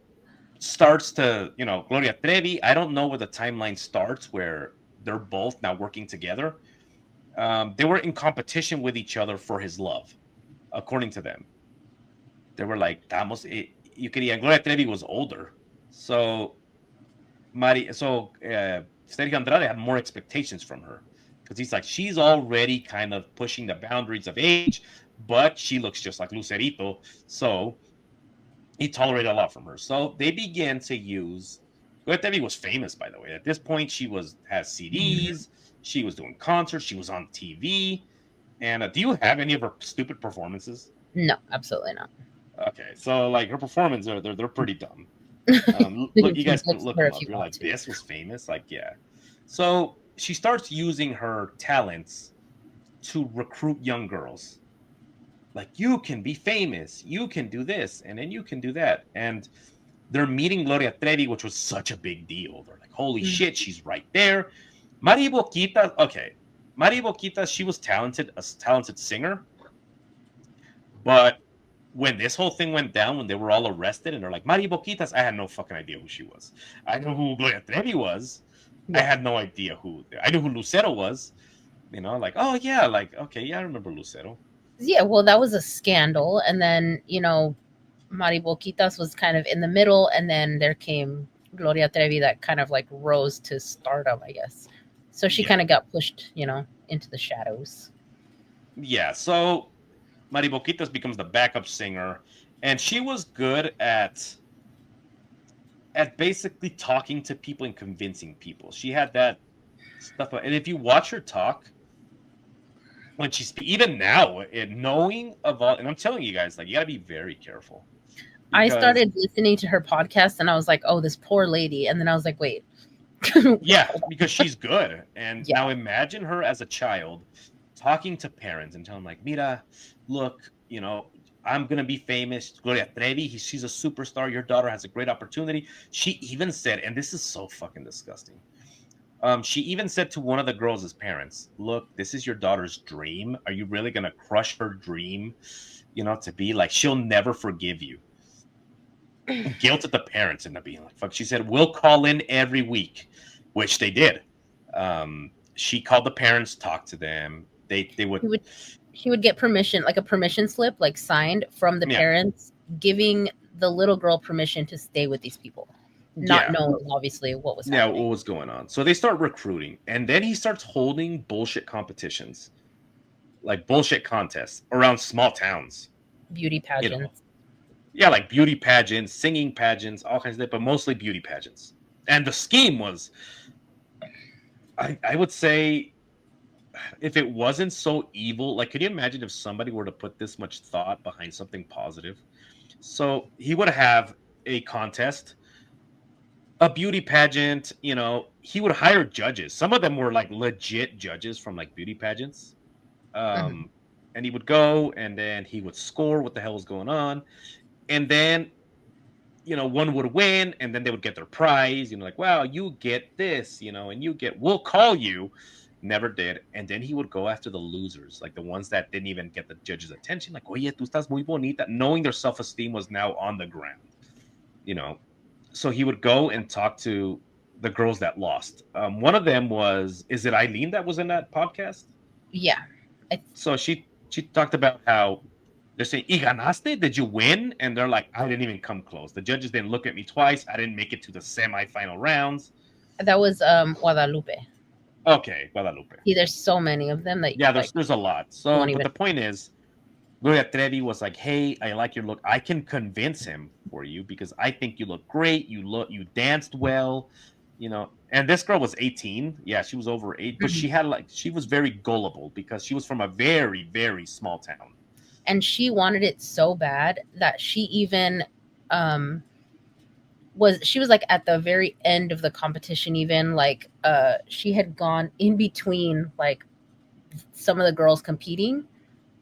starts to, Gloria Trevi. I don't know where the timeline starts where they're both now working together. They were in competition with each other for his love, according to them. They were like, you quería. Gloria Trevi was older, so Sergio Andrade had more expectations from her because he's like, she's already kind of pushing the boundaries of age, but she looks just like Lucerito, so he tolerated a lot from her. So they began to use. Gloria Trevi was famous, by the way. At this point, she has CDs. She was doing concerts. She was on TV. And do you have any of her stupid performances? No, absolutely not. Okay, so like her performances, they're pretty dumb. Look, you guys look them up. You're like, this was famous. Like, yeah. So she starts using her talents to recruit young girls. Like, you can be famous. You can do this, and then you can do that. And they're meeting Gloria Trevi, which was such a big deal. They're like, holy shit, she's right there. Mary Boquitas, okay. Mary Boquitas, she was a talented singer. But when this whole thing went down, when they were all arrested and they're like, Mary Boquitas, I had no fucking idea who she was. I know who Gloria Trevi was. Yeah. I had no idea I knew who Lucero was. Like, oh yeah, like, okay, yeah, I remember Lucero. Yeah, well, that was a scandal. And then, Mary Boquitas was kind of in the middle. And then there came Gloria Trevi that kind of like rose to stardom, I guess. So she kind of got pushed, into the shadows. Yeah, so Mary Boquitas becomes the backup singer, and she was good at basically talking to people and convincing people. She had that stuff. And if you watch her talk, when she's even now, knowing of all, and I'm telling you guys, like, you got to be very careful. I started listening to her podcast, and I was like, "Oh, this poor lady," and then I was like, "Wait." Yeah, because she's good. And now imagine her as a child talking to parents and telling them, like, Mira, look, you know, I'm going to be famous. Gloria Trevi, she's a superstar. Your daughter has a great opportunity. She even said, and this is so fucking disgusting. She even said to one of the girls' parents, look, this is your daughter's dream. Are you really going to crush her dream, you know, to be like, she'll never forgive you. Guilt at the parents into being like, fuck. She said, we'll call in every week, which they did. She called the parents, talked to them. They would. She would get permission, like a permission slip, like signed from the parents, giving the little girl permission to stay with these people, not knowing obviously what was happening. Yeah, what was going on. So they start recruiting, and then he starts holding bullshit competitions, like bullshit contests around small towns, beauty pageants. You know? Yeah, like beauty pageants, singing pageants, all kinds of stuff, but mostly beauty pageants. And the scheme was, I would say, if it wasn't so evil, like, could you imagine if somebody were to put this much thought behind something positive? So he would have a contest, a beauty pageant, you know, he would hire judges. Some of them were like legit judges from like beauty pageants. And he would go and then he would score what the hell was going on. And then, you know, one would win and then they would get their prize, you know, like, wow, you get this, you know, and you get, we'll call you. Never did. And then he would go after the losers, like the ones that didn't even get the judge's attention. Like, oye, tú estás muy bonita. Knowing their self-esteem was now on the ground, you know. So he would go and talk to the girls that lost. One of them was, is it Eileen that was in that podcast? Yeah. So she talked about how they're saying, ¿Y ganaste? Did you win? And they're like, I didn't even come close. The judges didn't look at me twice. I didn't make it to the semifinal rounds. That was Guadalupe. Okay, Guadalupe. See, there's so many of them that there's a lot. So, but the point is, Gloria Trevi was like, "Hey, I like your look. I can convince him for you because I think you look great. You danced well, you know." And this girl was 18. Yeah, she was over 8, but she was very gullible because she was from a very, very small town. And she wanted it so bad that she even she was like at the very end of the competition, even like she had gone in between like some of the girls competing.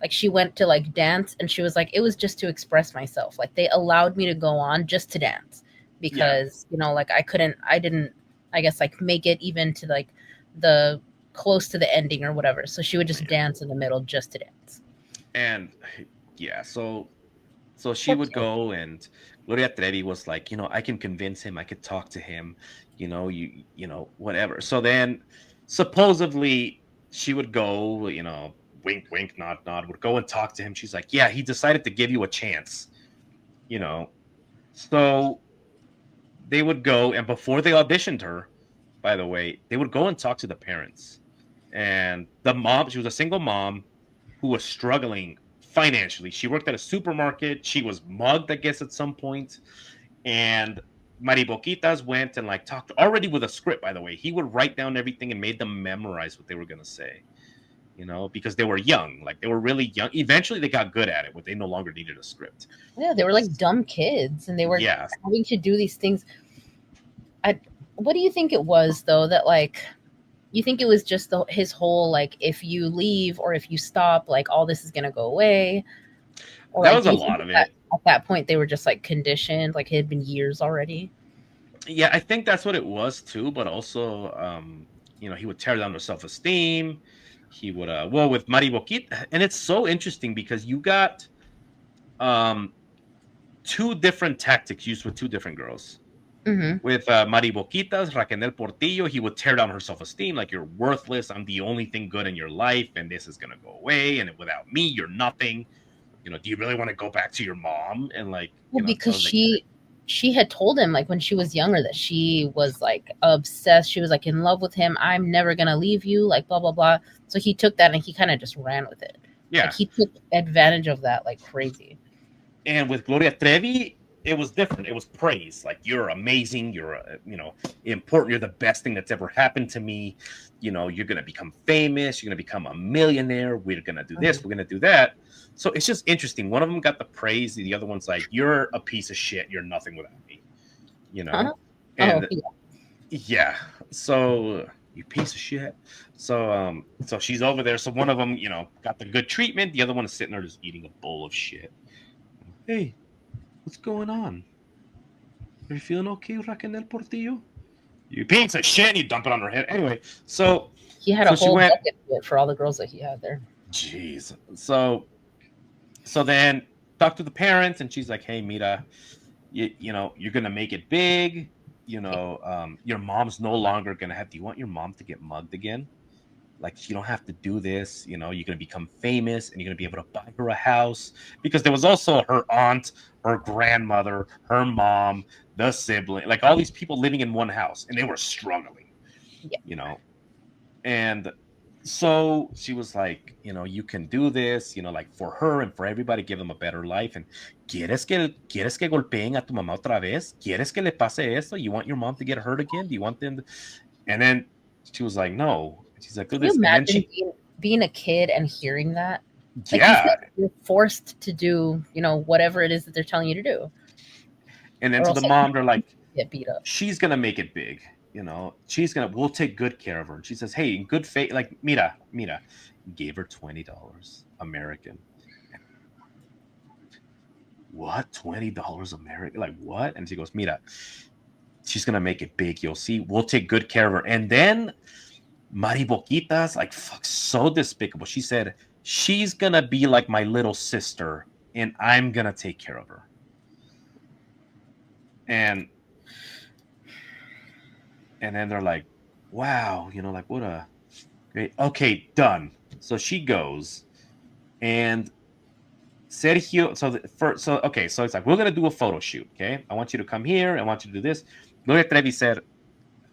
Like she went to like dance and she was like, it was just to express myself. Like they allowed me to go on just to dance because, you know, like I didn't, I guess, like make it even to like the close to the ending or whatever. So she would just dance in the middle just to dance. And yeah, so she would go, and Gloria Trevi was like, you know, I can convince him, I could talk to him, you know, you know, whatever. So then supposedly she would go, you know, wink, wink, nod, nod, would go and talk to him. She's like, yeah, he decided to give you a chance, you know. So they would go, and before they auditioned her, by the way, they would go and talk to the parents. And the mom, she was a single mom who was struggling financially. She worked at a supermarket. She was mugged, I guess, at some point. And Mary Boquitas went and like talked already with a script, by the way. He would write down everything and made them memorize what they were going to say, you know, because they were young. Like they were really young. Eventually they got good at it, but they no longer needed a script. Yeah, they were like dumb kids and they were having to do these things. What do you think it was, though, that like, you think it was just his whole, like, if you leave or if you stop, like, all this is going to go away? Or, that like, was a lot of it. At that point, they were just, like, conditioned, like, it had been years already. Yeah, I think that's what it was, too. But also, you know, he would tear down their self-esteem. He would, with Mary Boquitas. And it's so interesting because you got two different tactics used with two different girls. With Mary Boquitas, Raquel Portillo, he would tear down her self-esteem, like, you're worthless, I'm the only thing good in your life, and this is going to go away, and without me, you're nothing. You know, do you really want to go back to your mom? And, like, well, because she had told him, like, when she was younger that she was, like, obsessed. She was, like, in love with him. I'm never going to leave you, like, blah, blah, blah. So he took that and he kind of just ran with it. Yeah. Like, he took advantage of that like crazy. And with Gloria Trevi, it was different. It was praise. Like, you're amazing. You're, important. You're the best thing that's ever happened to me. You're going to become famous. You're going to become a millionaire. We're going to do this. We're going to do that. So it's just interesting. One of them got the praise. The other one's like, you're a piece of shit. You're nothing without me. And yeah. So you piece of shit. So she's over there. So one of them, got the good treatment. The other one is sitting there just eating a bowl of shit. Hey, what's going on? Are you feeling okay, Raquel Portillo? You piece of shit, and you dump it on her head. Anyway, so he had a whole bucket for all the girls that he had there. Jeez. So then talk to the parents, and she's like, "Hey, Mira, you're gonna make it big. Your mom's no longer gonna have. Do you want your mom to get mugged again? Like, you don't have to do this. You're going to become famous, and you're going to be able to buy her a house." Because there was also her aunt, her grandmother, her mom, the sibling, like all these people living in one house, and they were struggling, And so she was like, you can do this, like for her and for everybody, give them a better life. And ¿Quieres que golpeen a tu mamá otra vez? ¿Quieres que le pase esto? You want your mom to get hurt again? Do you want them to... And then she was like, no. She's like, can you imagine being a kid and hearing that? Like, yeah, you're forced to do, whatever it is that they're telling you to do. And then to the mom, they're like, get beat up. She's gonna make it big, we'll take good care of her. And she says, hey, in good faith, like, Mira, gave her $20 American. What? $20 American? Like, what? And she goes, Mira, she's gonna make it big. You'll see. We'll take good care of her. And then Mary Boquitas, like, fuck, so despicable. She said, she's gonna be like my little sister, and I'm gonna take care of her. And then they're like, wow, like, what a great... Okay, done. So she goes, and Sergio, so it's like, we're gonna do a photo shoot. Okay, I want you to come here. I want you to do this. Gloria Trevi said,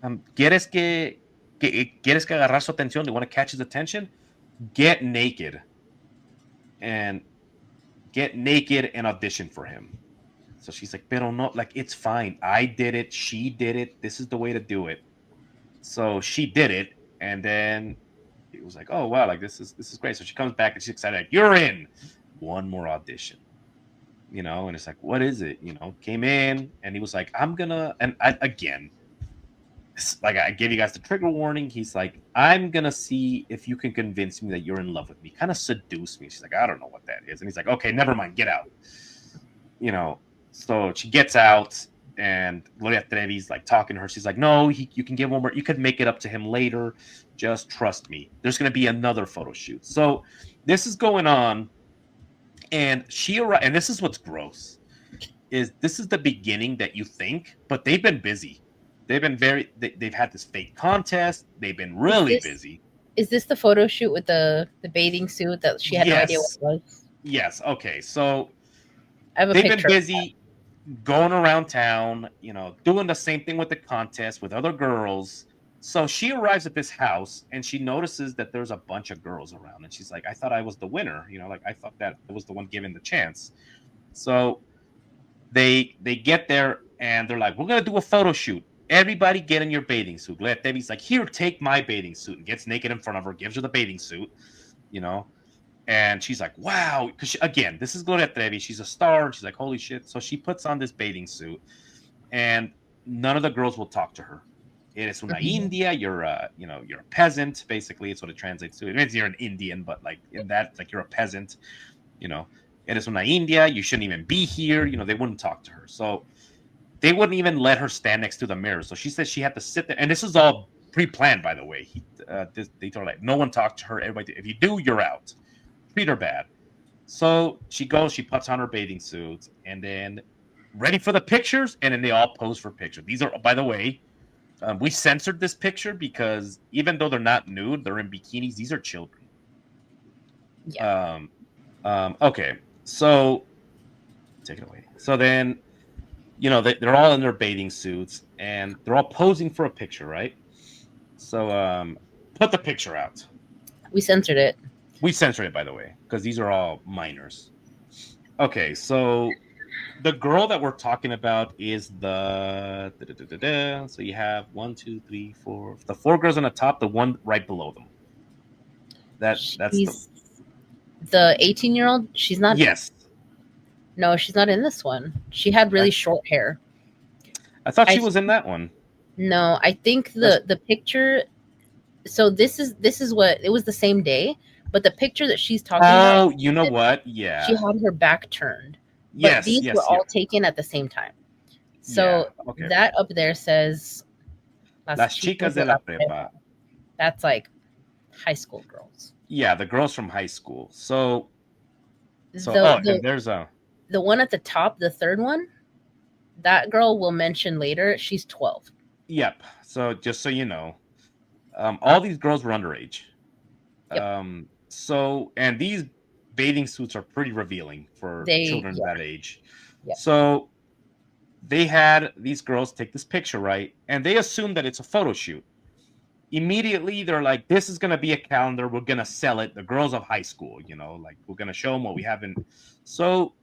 ¿Quieres que agarrar su atención? They want to catch his attention? Get naked and audition for him. So she's like, pero no, like, it's fine. I did it. She did it. This is the way to do it. So she did it, and then it was like, oh wow, like, this is great. So she comes back and she's excited, like, you're in. One more audition, and it's like, what is it? Came in, and he was like, again, like, I gave you guys the trigger warning. He's like, I'm gonna see if you can convince me that you're in love with me, kind of seduce me. She's like, I don't know what that is. And he's like, okay, never mind, get out. So she gets out, and Gloria Trevi's like talking to her. She's like, no, you can give one more. You could make it up to him later. Just trust me. There's going to be another photo shoot. So this is going on, and and this is what's gross, is this is the beginning that you think, but they've been busy. They've been they've had this fake contest. They've been really busy. Is this the photo shoot with the bathing suit that she had no idea what it was? Yes. Okay. So they've been busy going around town, doing the same thing with the contest with other girls. So she arrives at this house, and she notices that there's a bunch of girls around, and she's like, I thought I was the winner, like, I thought that I was the one given the chance. So they get there, and they're like, we're gonna do a photo shoot. Everybody get in your bathing suit. Let Debbie's like, here, take my bathing suit, and gets naked in front of her, gives her the bathing suit, And she's like, wow. Because, again, this is Gloria Trevi. She's a star. She's like, holy shit. So she puts on this bathing suit, and none of the girls will talk to her. Eres una India. You're a peasant, basically. It's what it translates to. It means you're an Indian, but, like, in that, like, you're a peasant. Eres una India. You shouldn't even be here. They wouldn't talk to her. So they wouldn't even let her stand next to the mirror. So she said she had to sit there. And this is all pre-planned, by the way. They told her, like, no one talked to her. Everybody, if you do, you're out. Treat her bad. So she goes, she puts on her bathing suit, and then ready for the pictures, and then they all pose for pictures. These are, by the way, we censored this picture because even though they're not nude, they're in bikinis. These are children. Yeah. Okay, so take it away. So then, they're all in their bathing suits, and they're all posing for a picture, right? So put the picture out. We censored it. We censored it, by the way, because these are all minors. Okay, so the girl that we're talking about is the so you have 1, 2, 3, 4, the 4 girls on the top, the one right below them. That's the 18-year-old. She's not. Yes. No, she's not in this one. She had really short hair. I thought she was in that one. No, I think the picture. So this is what it was the same day, but the picture that she's talking about. Oh, you know what? Yeah. She had her back turned. But Yes, these were all taken at the same time. So that up there says Las chicas de la prepa. That's like high school girls. Yeah, the girls from high school. So and there's the one at the top, the third one. That girl we'll mention later. She's 12. Yep. So just so you know, all these girls were underage. Yep. So and these bathing suits are pretty revealing for children that age. Yep. So they had these girls take this picture, right? And they assume that it's a photo shoot. Immediately, they're like, this is going to be a calendar. We're going to sell it. The girls of high school, like we're going to show them what we haven't. So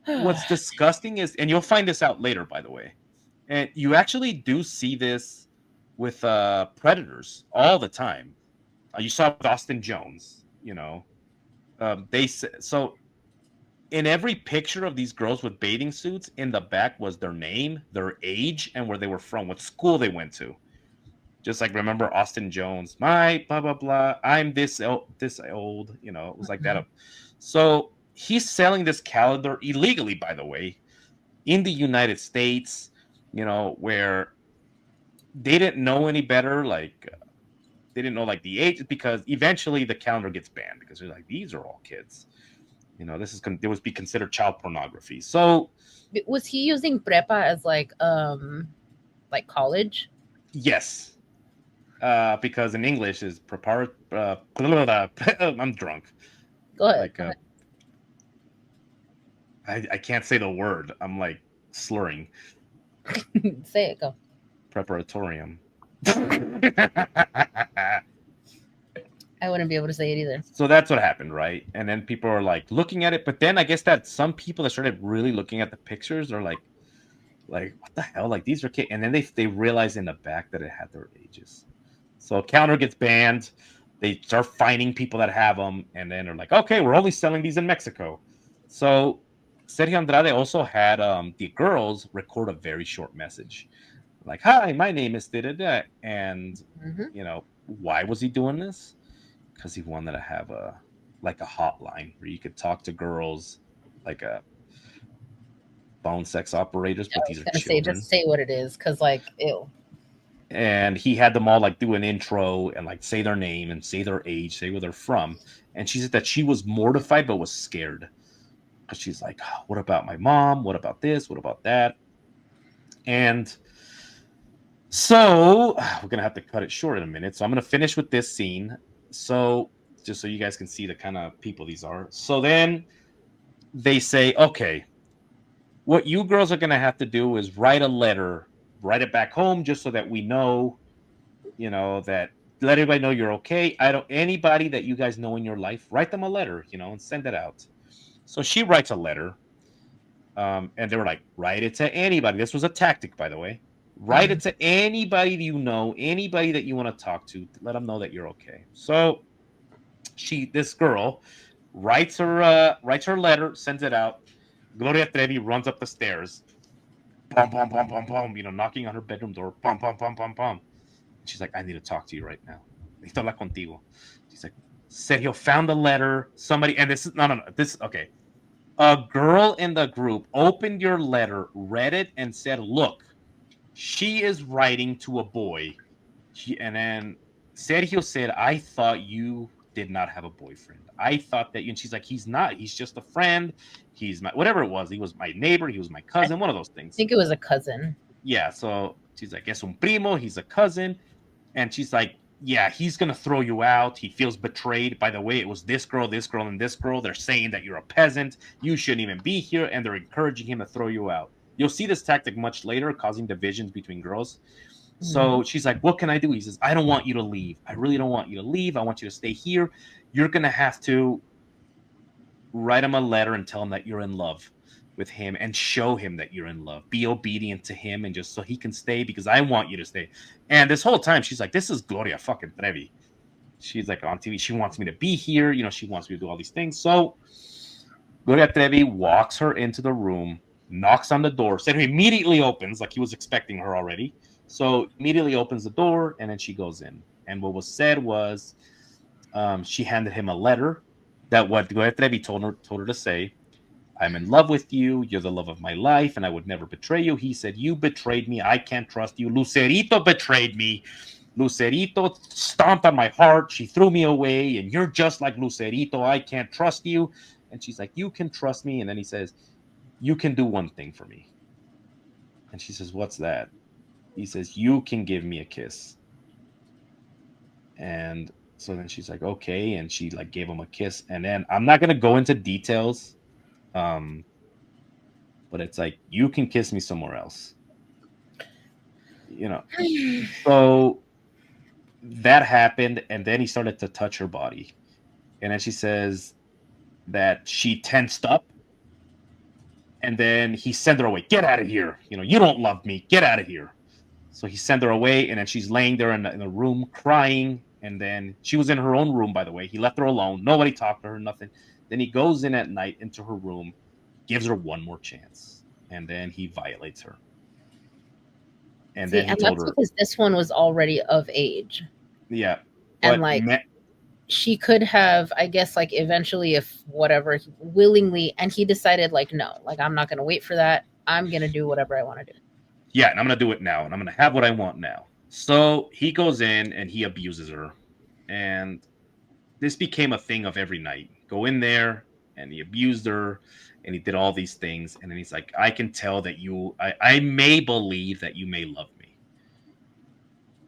what's disgusting is, and you'll find this out later, by the way, and you actually do see this with predators all the time. You saw it with Austin Jones, so in every picture of these girls with bathing suits, in the back was their name, their age, and where they were from, what school they went to. Just like, remember Austin Jones, my blah, blah, blah, I'm this old, it was like that. So he's selling this calendar illegally, by the way, in the United States, where they didn't know any better. Like, they didn't know, like, the age, because eventually the calendar gets banned because they're like, these are all kids. This is going to be considered child pornography. So was he using prepa as like college? Yes. Because in English is I'm drunk. Go ahead. Like, I can't say the word. I'm like slurring. Say it. Go. Preparatorium. I wouldn't be able to say it either. So that's what happened, right? And then people are like looking at it, but then I guess that some people that started really looking at the pictures are like what the hell? Like, these are kids, and then they realize in the back that it had their ages. So counter gets banned. They start finding people that have them, and then they're like, okay, we're only selling these in Mexico. So Sergio Andrade also had the girls record a very short message. Like, hi, my name is da-da-da. And, why was he doing this? Because he wanted to have a hotline where you could talk to girls, like a phone sex operators, but these are children. Just say what it is, because, like, ew. And he had them all like do an intro and like say their name and say their age, say where they're from. And she said that she was mortified but was scared, because she's like, oh, what about my mom? What about this? What about that? And so we're going to have to cut it short in a minute. So I'm going to finish with this scene. So just so you guys can see the kind of people these are. So then they say, okay, what you girls are going to have to do is write a letter, write it back home, just so that we know, that let everybody know you're okay. Anybody that you guys know in your life, write them a letter, and send it out. So she writes a letter. And they were like, write it to anybody. This was a tactic, by the way. Write it to anybody you know, anybody that you want to talk to let them know that you're okay. So this girl writes her letter, sends it out. Gloria Trevi runs up the stairs. Bum, bum, bum, bum, bum, knocking on her bedroom door. Bum, bum, bum, bum, bum. She's like, I need to talk to you right now. Necesito hablar contigo. She's like, Sergio found the letter. Somebody, and this is, no. This, okay. A girl in the group opened your letter, read it, and said, look, she is writing to a boy. And then Sergio said, I thought you did not have a boyfriend. I thought that, and she's like, he's not. He's just a friend. He's my, whatever it was. He was my neighbor. He was my cousin. One of those things. I think it was a cousin. Yeah. So she's like, es un primo. He's a cousin. And she's like, yeah, he's going to throw you out. He feels betrayed. By the way, it was this girl, and this girl. They're saying that you're a peasant. You shouldn't even be here. And they're encouraging him to throw you out. You'll see this tactic much later, causing divisions between girls. So she's like, what can I do? He says, I don't want you to leave. I really don't want you to leave. I want you to stay here. You're going to have to write him a letter and tell him that you're in love with him and show him that you're in love. Be obedient to him and just so he can stay because I want you to stay. And this whole time she's like, this is Gloria fucking Trevi. She's like on TV. She wants me to be here. You know, she wants me to do all these things. So Gloria Trevi walks her into the room, knocks on the door. Said immediately opens, like he was expecting her already. So immediately opens the door and then she goes in. And what was said was she handed him a letter that what Gloria Trevi told her to say. I'm in love with you. You're the love of my life, and I would never betray you. He said, you betrayed me. I can't trust you. Lucerito betrayed me. Lucerito stomped on my heart. She threw me away, and you're just like Lucerito. I can't trust you. And she's like, you can trust me. And then he says, you can do one thing for me. And she says, what's that? He says, you can give me a kiss. And so then she's like, okay. And she like gave him a kiss. And then I'm not going to go into details. But it's like, you can kiss me somewhere else. You know. So that happened. And then he started to touch her body. And then she says that she tensed up. And then he sent her away. Get out of here. You know, you don't love me. Get out of here. So he sent her away. And then she's laying there in the room crying. And then she was in her own room, by the way. He left her alone. Nobody talked to her, nothing. Then he goes in at night into her room, gives her one more chance. And then he violates her. And then he told her, because this one was already of age. Yeah. And like she could have, I guess, like eventually, if whatever, willingly, and he decided like, no, like I'm not gonna wait for that. I'm gonna do whatever I want to do. Yeah, and I'm gonna do it now, and I'm gonna have what I want now. So he goes in and he abuses her. And this became a thing of every night. Go in there and he abused her and he did all these things. And then he's like, I can tell that I may believe that you may love me.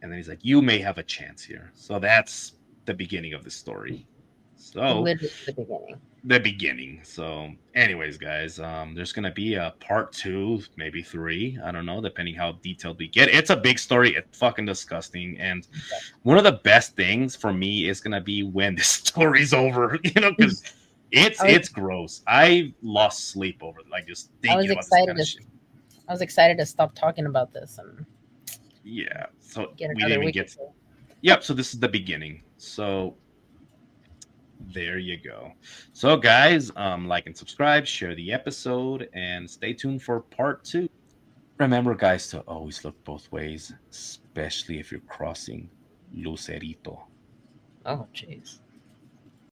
And then he's like, you may have a chance here. So that's the beginning of the story. So literally the beginning. The beginning. So anyways, guys, there's gonna be a part 2, maybe 3. I don't know, depending how detailed we get. It's a big story. It's fucking disgusting. And one of the best things for me is gonna be when the story's over, you know, because it's gross. I lost sleep over it, like just thinking about this kind of shit. I was excited to stop talking about this and yeah. So we didn't even get. Yep. So this is the beginning. So there you go. So guys, like and subscribe, share the episode, and stay tuned for part 2. Remember, guys, to always look both ways, especially if you're crossing Lucerito. Oh, jeez.